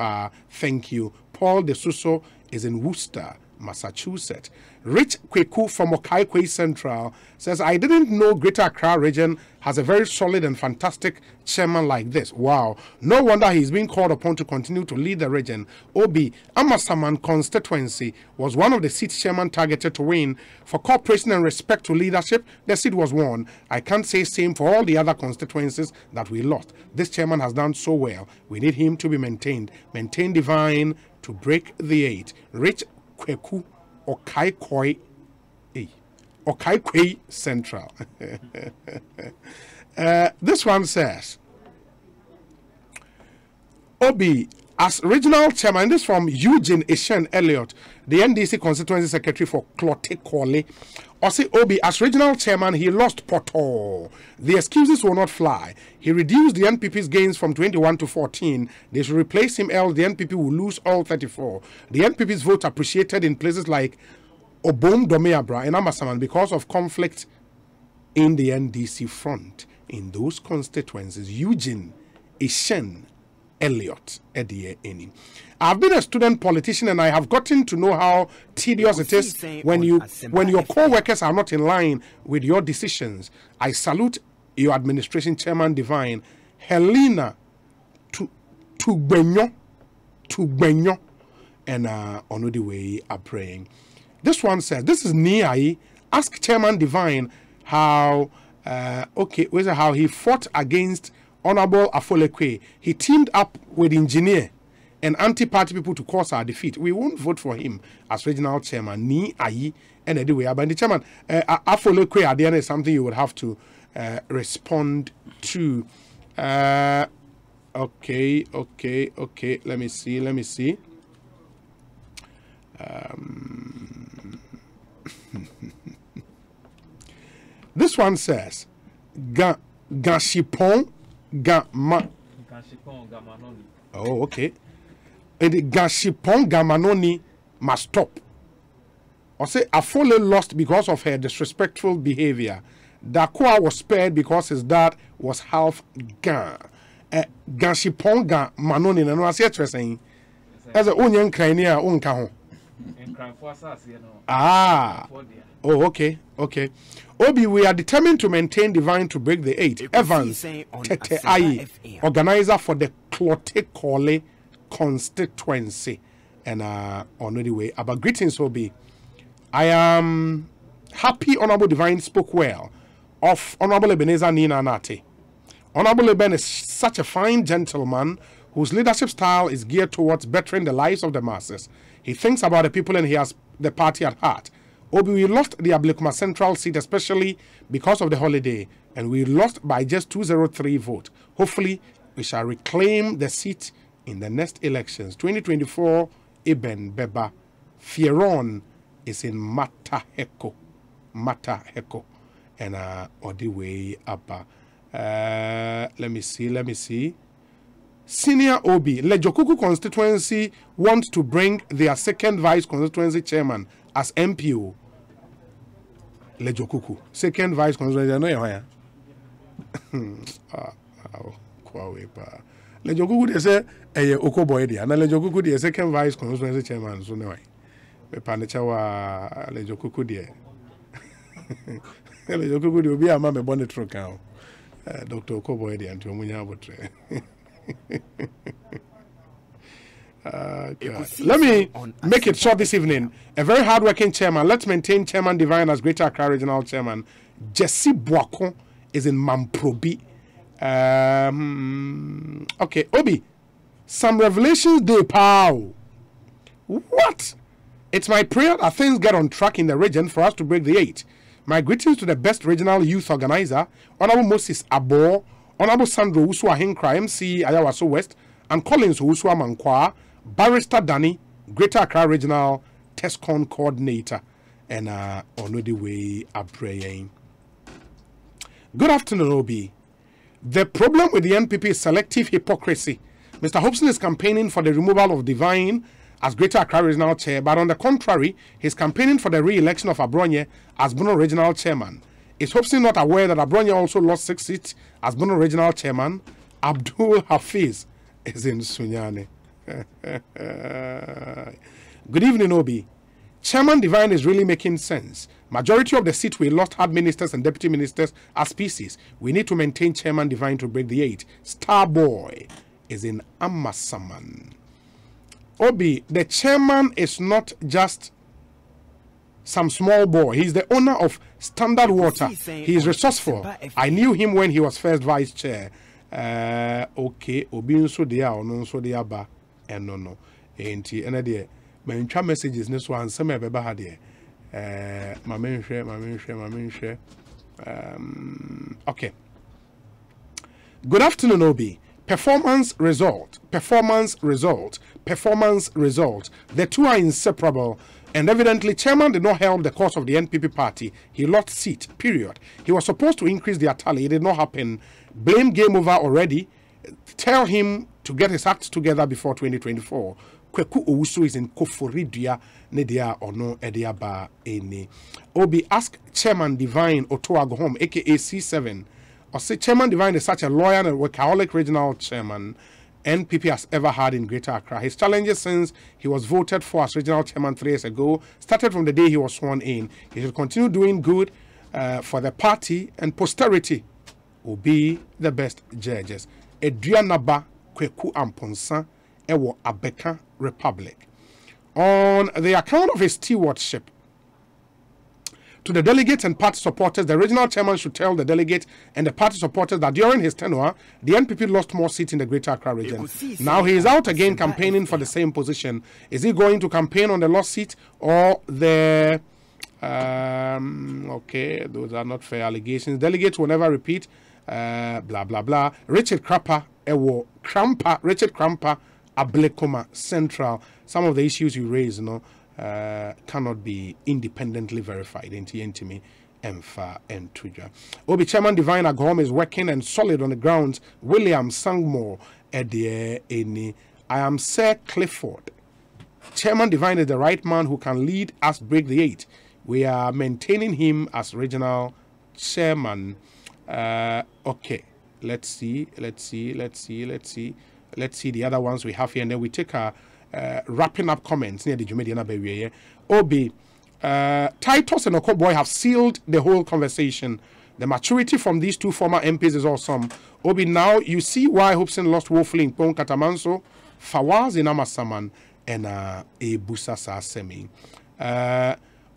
Thank you. Paul de Suso is in Worcester, Massachusetts. Rich Kweku from Ekosiisen Central says, I didn't know Greater Accra region has a very solid and fantastic chairman like this. Wow. No wonder he's being called upon to continue to lead the region. Obi, Amasaman constituency was one of the seats chairman targeted to win. For cooperation and respect to leadership, the seat was won. I can't say same for all the other constituencies that we lost. This chairman has done so well. We need him to be maintained. Maintain Divine to break the 8. Rich Kweku Okaikoi Central. This one says, Obi, As regional chairman, this from Eugene Eshen Elliott, the NDC constituency secretary for Clote Kole. Ose Obi, as regional chairman, he lost Poto. The excuses will not fly. He reduced the NPP's gains from 21 to 14. They should replace him, else the NPP will lose all 34. The NPP's vote appreciated in places like Obom Domeabra and Amasaman because of conflict in the NDC front. In those constituencies, Eugene Eshen Elliott Edie Eni. I've been a student politician and I have gotten to know how tedious it is when your co-workers are not in line with your decisions. I salute your administration chairman divine Helena Tugbenyo and on the way are praying. This one says, this is Niai. Ask chairman divine how how he fought against Honorable Afolekwe. He teamed up with engineer and anti-party people to cause our defeat. We won't vote for him as regional chairman. Ni ayi and anyway, but the chairman Afolekwe at the end is something you would have to respond to. Okay. Let me see. This one says, Gashipon Gama. Oh, okay. And the Gashipon Gamanoni must stop. Or say Afole lost because of her disrespectful behavior. Dakwa was spared because his dad was half Gan. Gashipon Gamanoni. And I say saying, as a onion crania unkaho. Oh, okay. Obi, we are determined to maintain divine to break the 8. Evans, Tete Aye, organizer for the Clote Kole constituency. And on the way, about greetings, Obi. I am happy Honorable Divine spoke well of Honorable Ebenezer Nina Nate. Honorable Eben is such a fine gentleman whose leadership style is geared towards bettering the lives of the masses. He thinks about the people and he has the party at heart. Obi, we lost the Ablekuma Central seat, especially because of the holiday, and we lost by just 203 votes. Hopefully, we shall reclaim the seat in the next elections. 2024, Eben Beba. Fieron is in Mataheko. And on the way up. Let me see. Senior Obi, Lejokuku constituency wants to bring their second vice constituency chairman as MPO. Lejokuku, second vice constituency. I know you are. Lejokuku, they say, Okoboy, and Lejokuku, the second vice constituency chairman. So, no, the Panichawa Lejokuku, dear. Lejokuku, will be a mamma bonnet truck now. Dr. Okoboy, and Tomunya Botre. Let me make it short this evening. A very hard-working chairman. Let's maintain Chairman Divine as Greater Accra Regional Chairman. Jesse Boako is in Mamprobi. Okay, Obi. Some revelations day, pow. What? It's my prayer that things get on track in the region for us to break the 8. My greetings to the best regional youth organizer, Honorable Moses Abo, Honorable Sandro Usua Hinkra, MC Ayawaso West, and Collins Usua Mankwa, Barrister Danny, Greater Accra Regional TESCON Coordinator, and on the way up praying. Good afternoon, Obi. The problem with the NPP is selective hypocrisy. Mr. Hobson is campaigning for the removal of Divine as Greater Accra Regional Chair, but on the contrary, he's campaigning for the re-election of Abronye as Bono Regional Chairman. Is Hobson not aware that Abronye also lost 6 seats as Bono Regional Chairman? Abdul Hafiz is in Sunyane. Good evening, Obi. Chairman Divine is really making sense. Majority of the seats we lost had ministers and deputy ministers as species. We need to maintain Chairman Divine to break the 8. Starboy is in Amasaman. Obi, the chairman is not just some small boy. He's the owner of Standard Water. He is resourceful. I knew him when he was first vice chair. Okay, Obi nso dia ono nso dia ba no. Enti ena de mentwa messages ne so ansem e beba ha de. Mamenhwe. Okay. Good afternoon, Obi. Performance, result. Performance, result. Performance, result. The two are inseparable. And evidently, chairman did not help the cause of the NPP party. He lost seat, period. He was supposed to increase their tally. It did not happen. Blame game over already. Tell him to get his act together before 2024. Kweku Owusu is in Koforidia, Nedia or no Ediaba Eni. Obi ask Chairman Divine Otoo Agorhom, aka C7, or say Chairman Divine is such a loyal and workaholic regional chairman NPP has ever had in Greater Accra. His challenges since he was voted for as regional chairman 3 years ago started from the day he was sworn in. He should continue doing good for the party, and posterity will be the best judges. Eduanaba Kweku Amponsa Ewo Abeka Republic. On the account of his stewardship, to the delegates and party supporters, the regional chairman should tell the delegate and the party supporters that during his tenure, the NPP lost more seats in the Greater Accra region. Now he is out again campaigning for the same position. Is he going to campaign on the lost seat or the... okay, those are not fair allegations. Delegates will never repeat. Blah, blah, blah. Richard Krapper, Richard Krampa, Ablekoma Central. Some of the issues you raise, cannot be independently verified. Intimi Emfa and Tuja. Obi Chairman Divine Agorhom is working and solid on the grounds. William Sangmore Edie Eni. I am Sir Clifford. Chairman Divine is the right man who can lead us break the 8. We are maintaining him as regional chairman. Okay. Let's see the other ones we have here, and then we take our wrapping up comments near the Jumediana Baby. Obi, Titus and Okoboy have sealed the whole conversation. The maturity from these two former MPs is awesome. Obi, now you see why Hobson lost woefully in Pon Katamanso, Fawaz in Amasaman, and Ebusa Sasemi.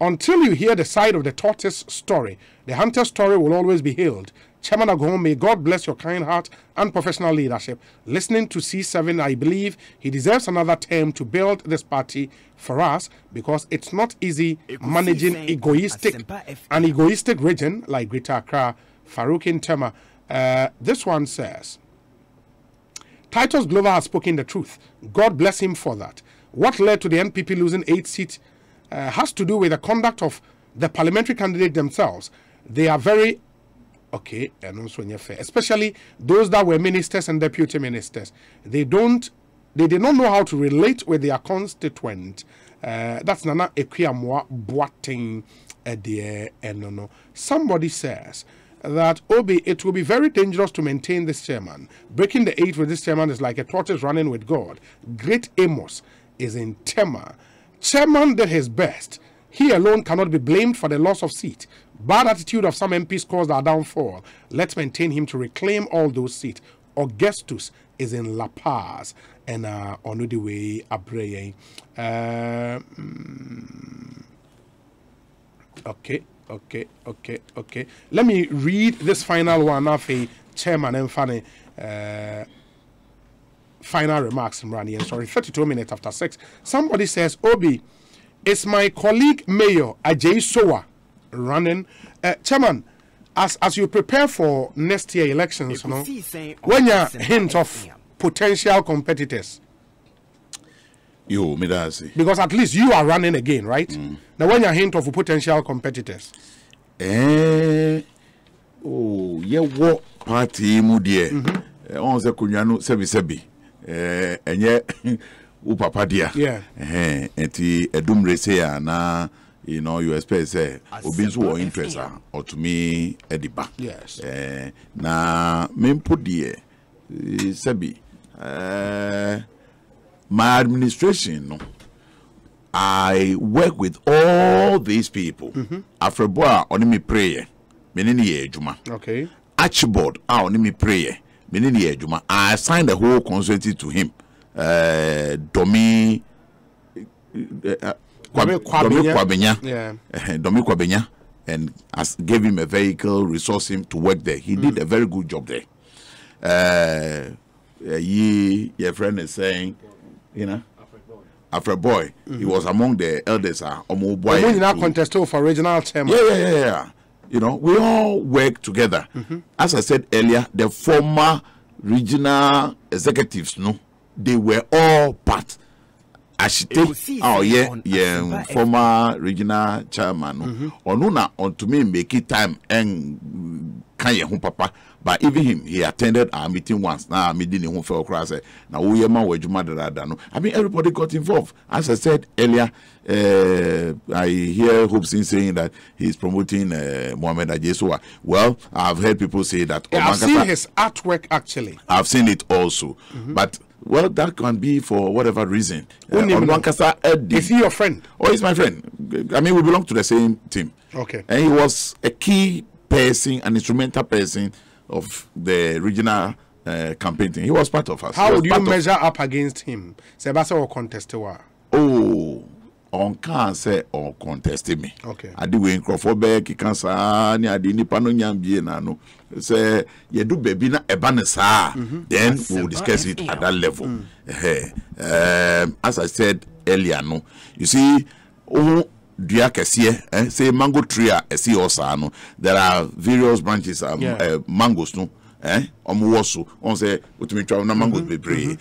Until you hear the side of the tortoise story, the hunter story will always be hailed. Chairman Agorhom, may God bless your kind heart and professional leadership. Listening to C7, I believe he deserves another term to build this party for us, because it's not easy managing an egoistic region like Greater Accra. Farouk Intema. This one says, Titus Glover has spoken the truth. God bless him for that. What led to the NPP losing 8 seats has to do with the conduct of the parliamentary candidate themselves. They are very... Okay, and also fair, especially those that were ministers and deputy ministers. They did not know how to relate with their constituent. That's Nana Equiamwa Boating Enono. Somebody says that Obi, it will be very dangerous to maintain this chairman. Breaking the 8 with this chairman is like a tortoise running with God. Great Amos is in Tema. Chairman did his best. He alone cannot be blamed for the loss of seat. Bad attitude of some MPs caused our downfall. Let's maintain him to reclaim all those seats. Augustus is in La Paz and on the way Abreye. Okay. Let me read this final one of a chairman and funny final remarks, Rani. And sorry, 32 minutes after 6. Somebody says, Obi, it's my colleague Mayor Ajay Sowa running. Chairman, as you prepare for next year elections, when you hint of potential competitors, because at least you are running again, right? Now, when you hint of potential competitors, what party mudia? On the Kunyano Sebi, and yet, Upapa dear, and the Edum Resea na. You expect say Obinsu or interest or to me Ediba. Yes. Na mempo die Sebi. My administration, no. I work with all these people. After boy on me prayer, menini ejuma. Okay. Archibald on me prayer, menini ejuma. I assigned the whole consultancy to him. Domi Kwabenya, Domi Kwabenya, and gave him a vehicle, resource him to work there. He did a very good job there. Your friend is saying, After boy, he was among the elders. We now contest for regional chairman. Yeah. We all work together. As I said earlier, the former regional executives, no, they were all part. Ashite, former regional chairman, or no, on to me make it time and kaya home papa. But even him, he attended our meeting once. Now, meeting home for class. Now, we are no. I mean, everybody got involved. As I said earlier, I hear Hobson saying that he's promoting Mohamed Ajesua. Well, I've heard people say that. Yeah, I've seen his artwork actually. I've seen it also, but. Well, that can be for whatever reason. Is he your friend? Oh, he's my friend. I mean, we belong to the same team. Okay. And he was a key person, an instrumental person of the regional campaign team. He was part of us. How would you measure up against him? Sebasa or contest? Oh, on can't say or contest me. Okay. I do win Crawford cancer, I did Nipano say you do baby na ebanesa. Then we'll discuss it at that level. As I said earlier, no, you see, say mango tree, see also, no, there are various branches of mangoes, no, on say, what me try na mangoes be pray.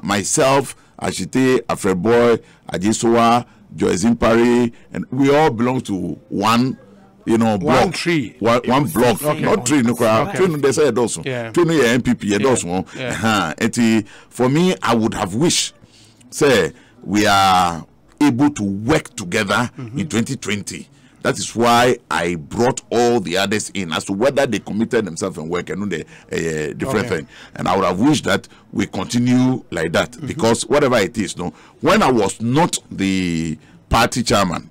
Myself, Ashite, Afreboy, Ajisoa, Joyce Impari, and we all belong to one. Block. One tree. One block. Okay. Not tree, no crowd. Tree, they say also. Tree, no MPP, and for me, I would have wished, say, we are able to work together in 2020. That is why I brought all the others in as to whether they committed themselves and work and the different thing. And I would have wished that we continue like that because whatever it is, no, when I was not the party chairman,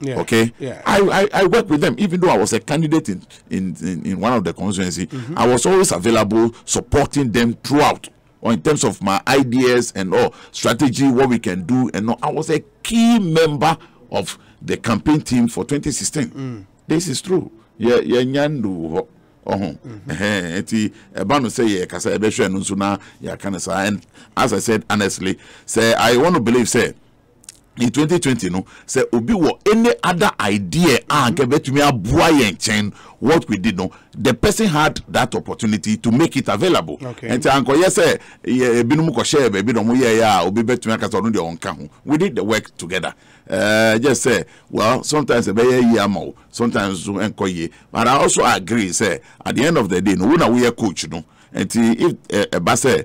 I worked with them, even though I was a candidate in one of the constituency. I was always available, supporting them throughout, or in terms of my ideas and all strategy, what we can do, and all. I was a key member of the campaign team for 2016. This is true. And as I said honestly, say I want to believe, say in 2020, no, say obi wo any other idea get to me what we did, no, the person had that opportunity to make it available. And uncle yes say share baby no obi bet me akasa no de onka ho. We did the work together. Just say, well, sometimes a year more, sometimes enkoye. But I also agree, say at the end of the day, no one we are coach, no. And if a basse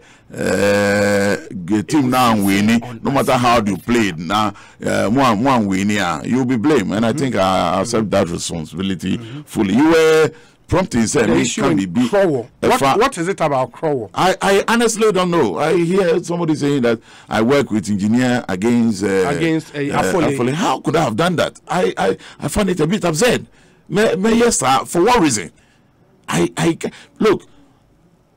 team now winning, no matter how you played, now one winning, you'll be blamed. And I think I accept that responsibility fully. You were prompting saying we can be what is it about Crowell? I honestly don't know. I hear somebody saying that I work with engineer against Afole. How could I have done that? I find it a bit absurd. Yes, sir. For what reason? I look.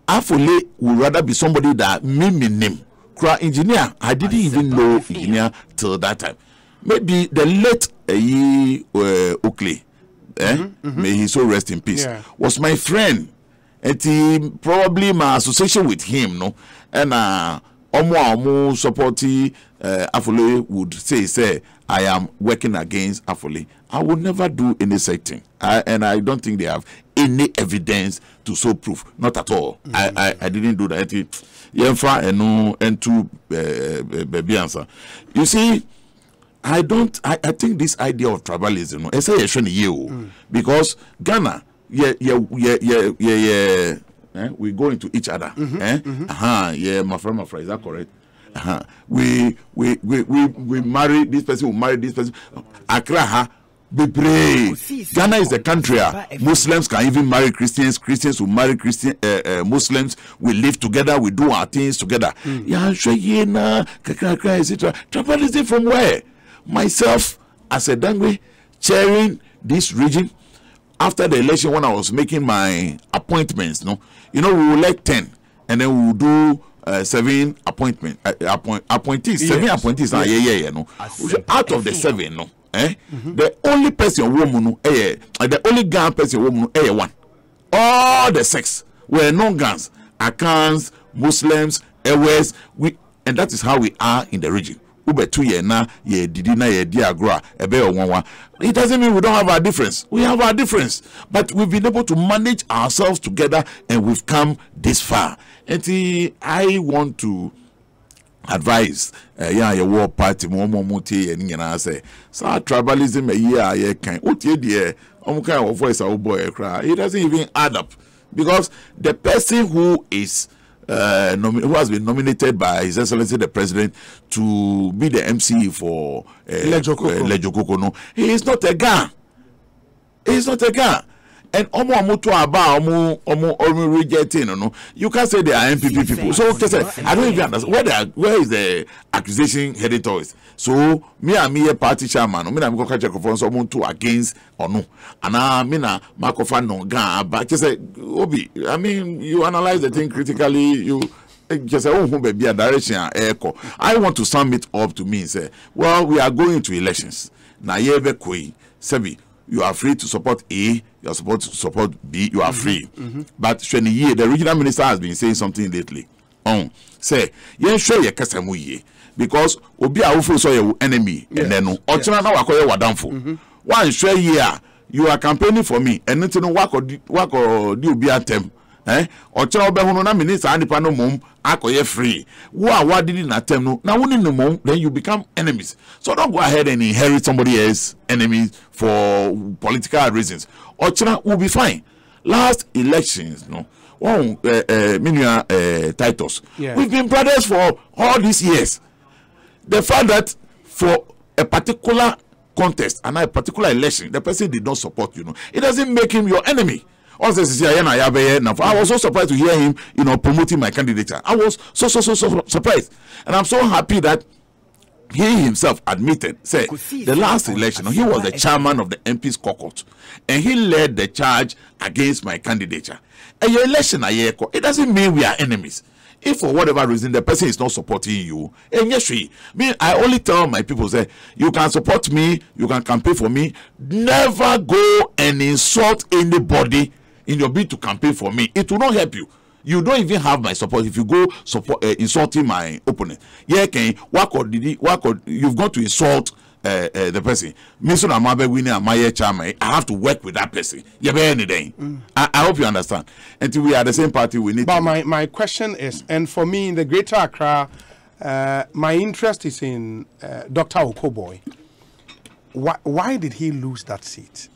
Afole would rather be somebody that me name. Engineer, I didn't even know engineer till that time. Maybe the late Oakley, may he so rest in peace, was my friend. And probably my association with him, no, and Omo supporting Afole would say, I am working against Afole. I will never do any such thing. And I don't think they have any evidence to show proof. Not at all. I didn't do that. Baby answer. You see, I think this idea of tribalism, because Ghana, we go into each other. My friend, is that correct? We marry this person, we marry this person. Accra, be brave. Ghana is the country. Muslims can even marry Christians. Christians will marry Muslims. We live together. We do our things together. Tribalism from where? Myself, as a Dangwe, chairing this region. After the election, when I was making my appointments, we will elect 10, and then we will do 7 appointees. 7 appointees. Out of the 7, the only person woman, the only Ghan person woman, one. All the 6 were non-Ghans, Akans, Muslims, Ewes. And that is how we are in the region. ube 2 year na ye didi na ye diagra ebe onwa. It doesn't mean we don't have our difference. We have our difference, but we've been able to manage ourselves together, and we've come this far. And I want to advise your war party muti and I say so tribalism a year can kind of voice our boy cry. It doesn't even add up, because the person who is who has been nominated by His Excellency the President to be the MC for Lejokoko, no, he is not a guy. He is not a guy. And omo rejecting, no. You can't say they are MPP people. So I don't even understand where is the accusation headed towards. So me a party chairman, me na go catch a conference to against or no. And me na makofa no ga, but just say Obi. I mean, you analyze the thing critically. You just say be a direction echo. I want to sum it up to me and say, well, we are going to elections. Na yebe koi sebi. You are free to support A, you are supposed to support B, you are free. But the regional minister has been saying something lately. Say, you sure you can't ye because Obi Awufu saw your enemy, and then Ochana now acquire Wadamfo. One sure year you are campaigning for me, and nothing work or do be at them. Ochana Behuna minister and the panel mum, acquire free. What did not tell no? Now, when in the mum, then you become enemies. So don't go ahead and inherit somebody else's enemies for political reasons. Ochana will be fine. Last elections, no. Titus. We've been brothers for all these years. The fact that for a particular contest and a particular election, the person did not support you, it doesn't make him your enemy. I was so surprised to hear him, promoting my candidature. I was so surprised, and I'm so happy that he himself admitted, said the last election he was the chairman of the MP's caucus, and he led the charge against my candidature. And your election, it doesn't mean we are enemies. If for whatever reason the person is not supporting you, and yes, I only tell my people, say, you can support me, you can campaign for me. Never go and insult anybody in your bid to campaign for me. It will not help you. You don't even have my support if you go insulting my opponent. Yeah, you've got to insult the person. I have to work with that person. I hope you understand. Until we are the same party, we need. But my question is, and for me in the Greater Accra, my interest is in Dr. Okoboy. Why did he lose that seat?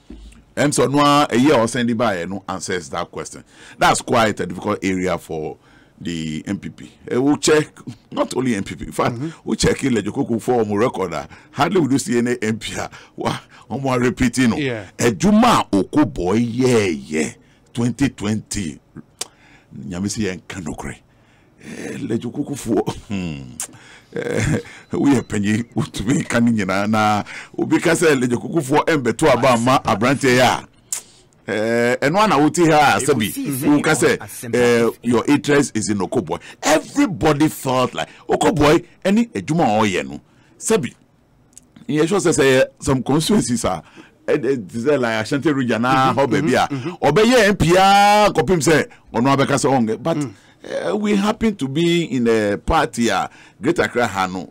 And so now a year or sending by answers that question. That's quite a difficult area for the MPP. We'll check not only MPP. In fact, we'll check in Lejokoko for more record. Hardly would you see any MP. I'm repeating. A Juma Okoboy, 2020. Nyamisi and Kanokre. Lejokoko for we are penny to be coming na because Lejokoko for Embeto Abama Abrante ya. And one I would hear Sabi who can say your interest is in Okoboy. Everybody felt like Okoboy any Juma Oyenu. Sabi. Yes, say some constituencies are like Ashanti region how baby obey MPA copim say on but we happen to be in a party Greater Accra Hano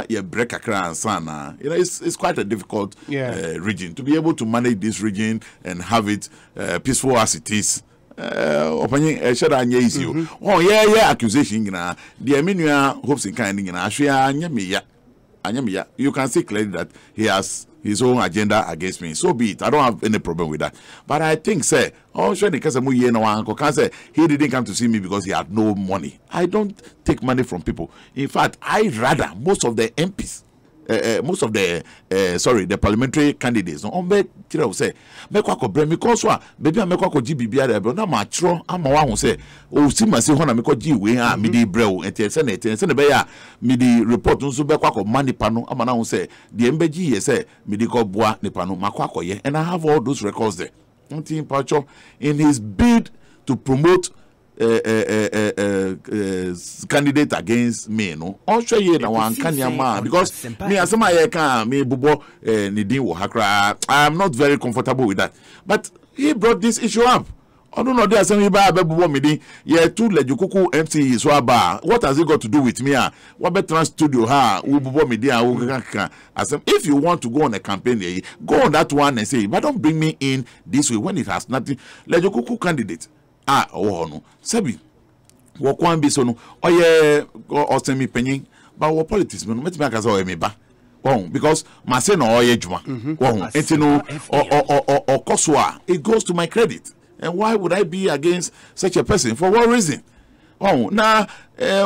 you break Accra and Sana. It's quite a difficult region to be able to manage this region and have it peaceful as it is. Opening a shadow easy. Oh yeah accusation the Aminia hopes in kind you can see clearly that he has his own agenda against me. So be it. I don't have any problem with that. But I think, say, he didn't come to see me because he had no money. I don't take money from people. In fact, I rather most of the MPs, the parliamentary candidates, say, baby, I say, oh, see my say, me report money pano, say, the MBG say, and I have all those records there. In his bid to promote candidate against me, no. Also, one can because me as me bubo I am not very comfortable with that. But he brought this issue up. I don't know. There's something about me. Yeah, two lejukuku MC so aba. What has it got to do with me? What better studio ha? If you want to go on a campaign, go on that one and say, but don't bring me in this way when it has nothing. Lejukuku candidate. Oh no. Sebi. Wakwan bi so no. Oye or send me penny. But what politics? Me make us all me ba. Because my son or juma. Or Koswa, it goes to my credit. And why would I be against such a person? For what reason? Now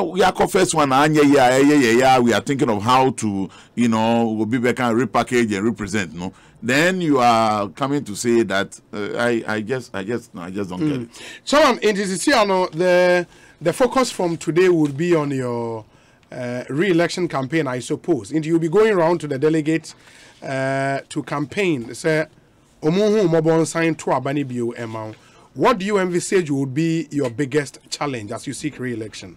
we are first one. We are thinking of how to, we'll be back and repackage and represent. No, then you are coming to say that I just don't get it. So, in this the focus from today would be on your re-election campaign, I suppose. And you'll be going around to the delegates to campaign. Say, what do you envisage would be your biggest challenge as you seek re-election?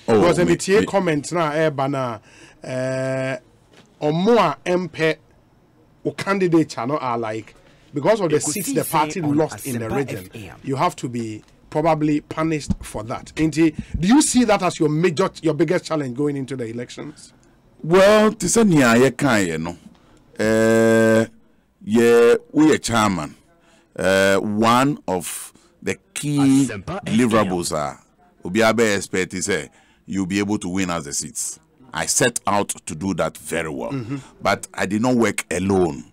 Because MTA comments now, banner, or more MP or candidates are like, because of the seats the party lost in the region, you have to be probably punished for that. Do you see that as your biggest challenge going into the elections? Well, yeah, we are chairman. One of the key deliverables are Obiabe expect is you'll be able to win as the seats. I set out to do that very well, but I did not work alone.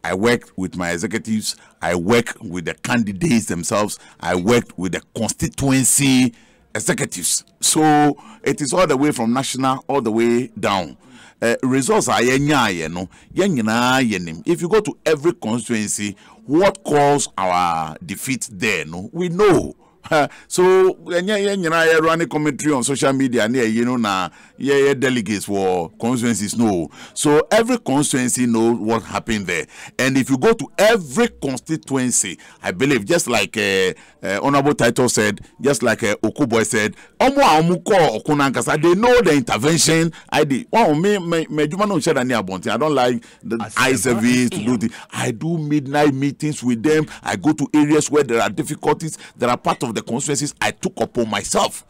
I worked with my executives. I worked with the candidates themselves. I worked with the constituency executives. So it is all the way from national all the way down. Results are if you go to every constituency, what caused our defeat there, we know. So running commentary on social media delegates for constituencies know. So every constituency knows what happened there. And if you go to every constituency, I believe just like Honorable Title said, just like Okuboy said, they know the intervention I did. I don't like the eye service to do the. I do midnight meetings with them. I go to areas where there are difficulties that are part of the constituencies I took upon myself,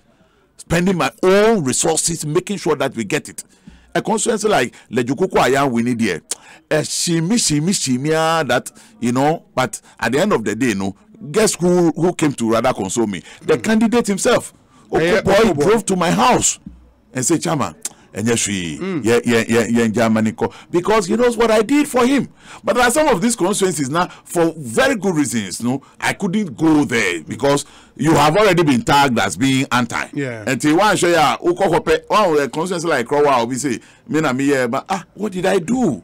spending my own resources, making sure that we get it. A constituency like Lejukuku Ayan, we need here. Shimi, that, but at the end of the day, guess who came to rather console me? The candidate himself. Boy drove to my house and said, Chama, and because he knows what I did for him. But there are some of these constituencies now, for very good reasons, I couldn't go there because you have already been tagged as being anti. Yeah. Until one show ya one constituency like Krowa will be say, but what did I do?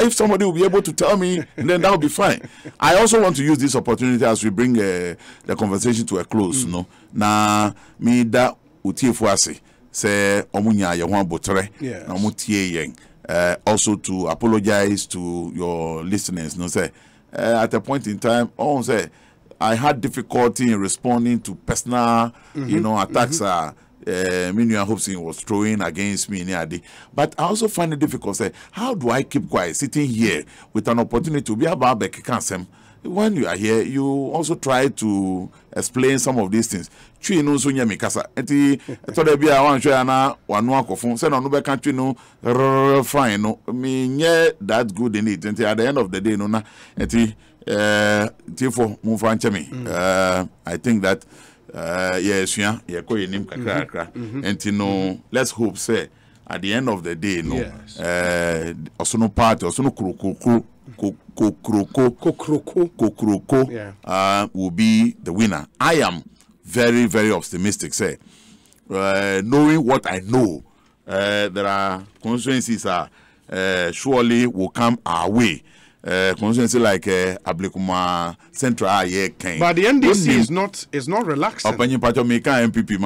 If somebody will be able to tell me, then that will be fine. I also want to use this opportunity as we bring the conversation to a close. Na me da utiefuase. Say omunya yehwan botre na mutie yen also to apologize to your listeners say at a point in time say I had difficulty in responding to personal attacks Minuan Hobson was throwing against me but I also find it difficult say how do I keep quiet sitting here with an opportunity to be about Bekikansem. When you are here, you also try to explain some of these things. Chui no sunya mikasa. Eti told be a one show na one phone. Say no be country no fine no. Me nye that good in it. Eti at the end of the day no na. Eti tifo mufranche me. I think that yes yeah ko yenim kakra. Enti no let's hope say at the end of the day no also no party also no kurukuku Kokroko will be the winner. I am very, very optimistic, say. Knowing what I know, there are constituencies surely will come our way. Constituency like Ablekuma Central but the NDC is not relaxing. MPP,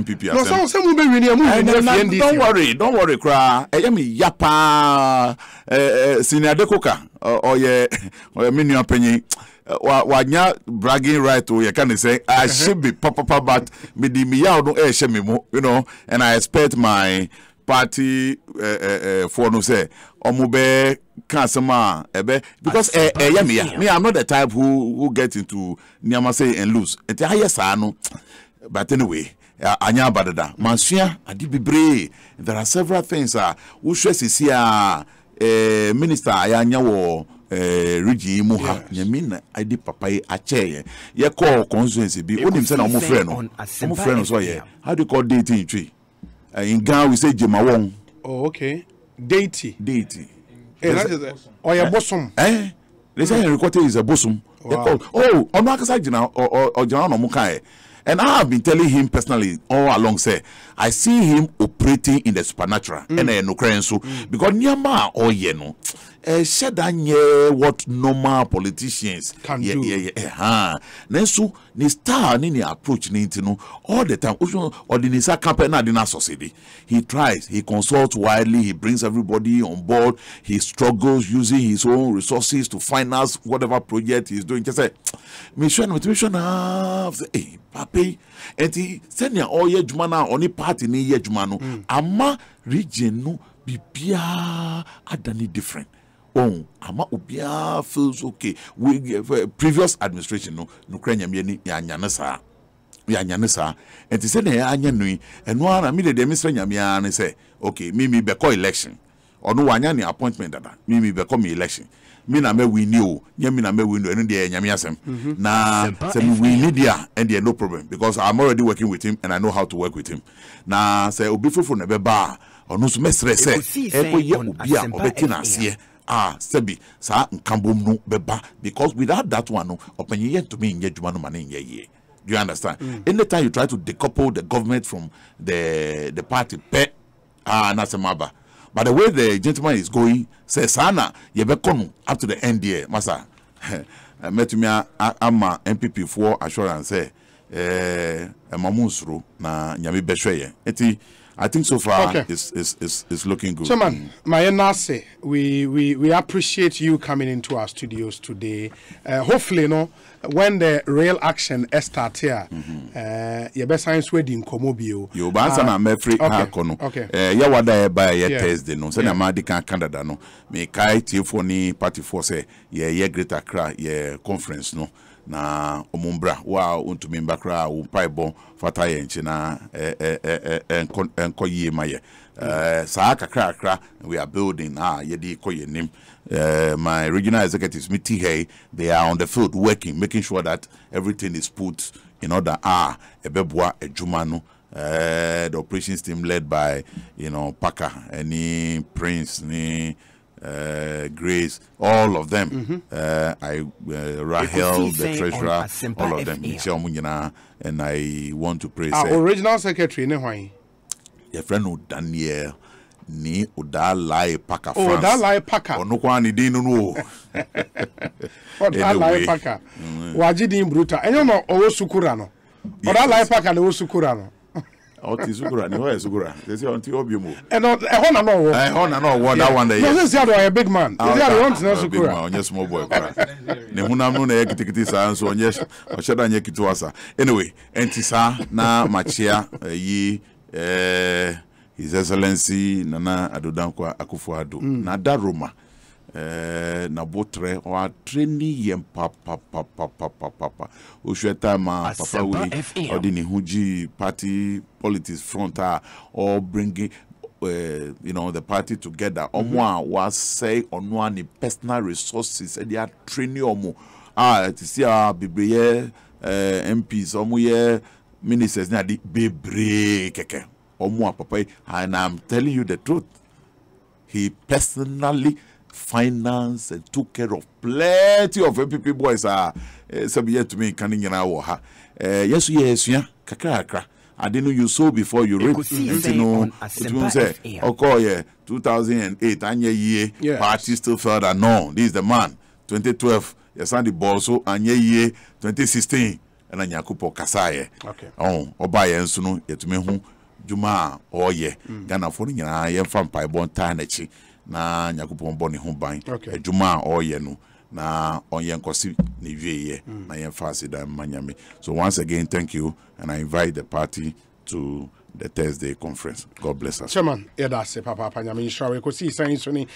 MPP. No, don't worry, cry. Yapa Senior Dekoka or Minion Penny. Wanya bragging right to you can say I should be papa but me di me and I expect my party for no say omube kansema ebe because me I'm not the type who get into niama say and lose enti ayesa no but anyway anya badada mansua adi bibre there are several things wo hwe sisi minister ayanya wo region mu ha nyamina adi papai ache ye call constituency bi onim say na omo frɛ no so ye how do you call dating tree in Ghana we say jemawon. Oh, okay. Deity. That is or your bosom. They say Henry Kote is a bosom. They call Onwakasa Jina or Jana Mukai. And I have been telling him personally all along, say, I see him operating in the supernatural and no crying so because Nyama or Yeno. Shedanye what normal politicians can do. Nensu ni star ni approach ni no all the time. Or the Nisa campaign na dina society. He tries, he consults widely, he brings everybody on board, he struggles using his own resources to finance whatever project he's doing. Just say, mission, hey, papi, and he send ya all ye jumana only party ni ye jumano. Ama region no bibia adani different. Oh, ama ubia feels okay. We previous administration no Ukrainian ya nyanesa. And he said anya nui and one I mean the minister nyamia say okay me beko election or no wanya ni appointment dada me beko me election me na me win you me na me win you and the nyamia sem na say we need dia and there no problem because I'm already working with him and I know how to work with him na say obi fofo na be ba ono so me stress say ekoye obi a obetina ase sebi sa nkambom no beba because without that one no openye to me nye djuma no mane nye ye. Do you understand? Anytime you try to decouple the government from the party nasemaba. But the way the gentleman is going says sana yebekonu up to the end here masa met me ama MPP for assurance say mamunsuru na nyame behweye eti I think so far it's looking good. Chairman, Mayenase, we appreciate you coming into our studios today. Hopefully, when the real action starts here, your best science wedding komobio. You bansa na mefri hakono. Ya wada by Thursday no. Say na madi kan Canada no. Me kai tiefoni party force ye Greater Accra ye conference no. Na omumbra wa untumi mbakra upaibo fataye nchina enkoye maye saa kakra we are building yedi koye nim my regional executives meeting here they are on the field working making sure that everything is put in order ebeboa ejuma no the operations team led by Parker any Prince ni Grace, all of them. Rahel, the treasurer, all of them. And I want to praise our original secretary, your friend Daniel ni Udalai Paka. Oh, Udalai Paka. Onokwani dinu no. Udalai Paka. Wajidi Bruta. And you know, Osukurano. Udalai Paka, the Osukurano. Sukura, no Sukura. They say until Obiumu. And I know that one day. Yes, you are a big man. You are Sukura. On your small boy. Nehunam no ekiti sa so yes, o sheda nye kituasa. Anyway, entisa na machia yi His Excellency Nana Adodankwa Akufo-Addo. Na daroma na botre o treni yem papa o shweta ma papa we or the huji party politics front or bringing the party together omo was say on one personal resources and they are training omo to see bibreye MPs omo ye ministers na di bebre keke omo papa and I'm telling you the truth, he personally finance and took care of plenty of MPP boys to me canning in our yes kakra I didn't know you saw before you read say okay 2008 anya year party still further no this is the man 2012 yes and the ball so anya year 2016 and anya kupo kasaye obaye nso no yetumi hu juma oye Ghana for nyina ye fam pai bon tanechi na nyakupon boni ho ban adwuma oye no na onye nkosi ne wieye na ye fast da manyame. So once again thank you and I invite the party to the Thursday conference. God bless us. Chairman, yeah, that's it, Papa Panyami Ekosiisen.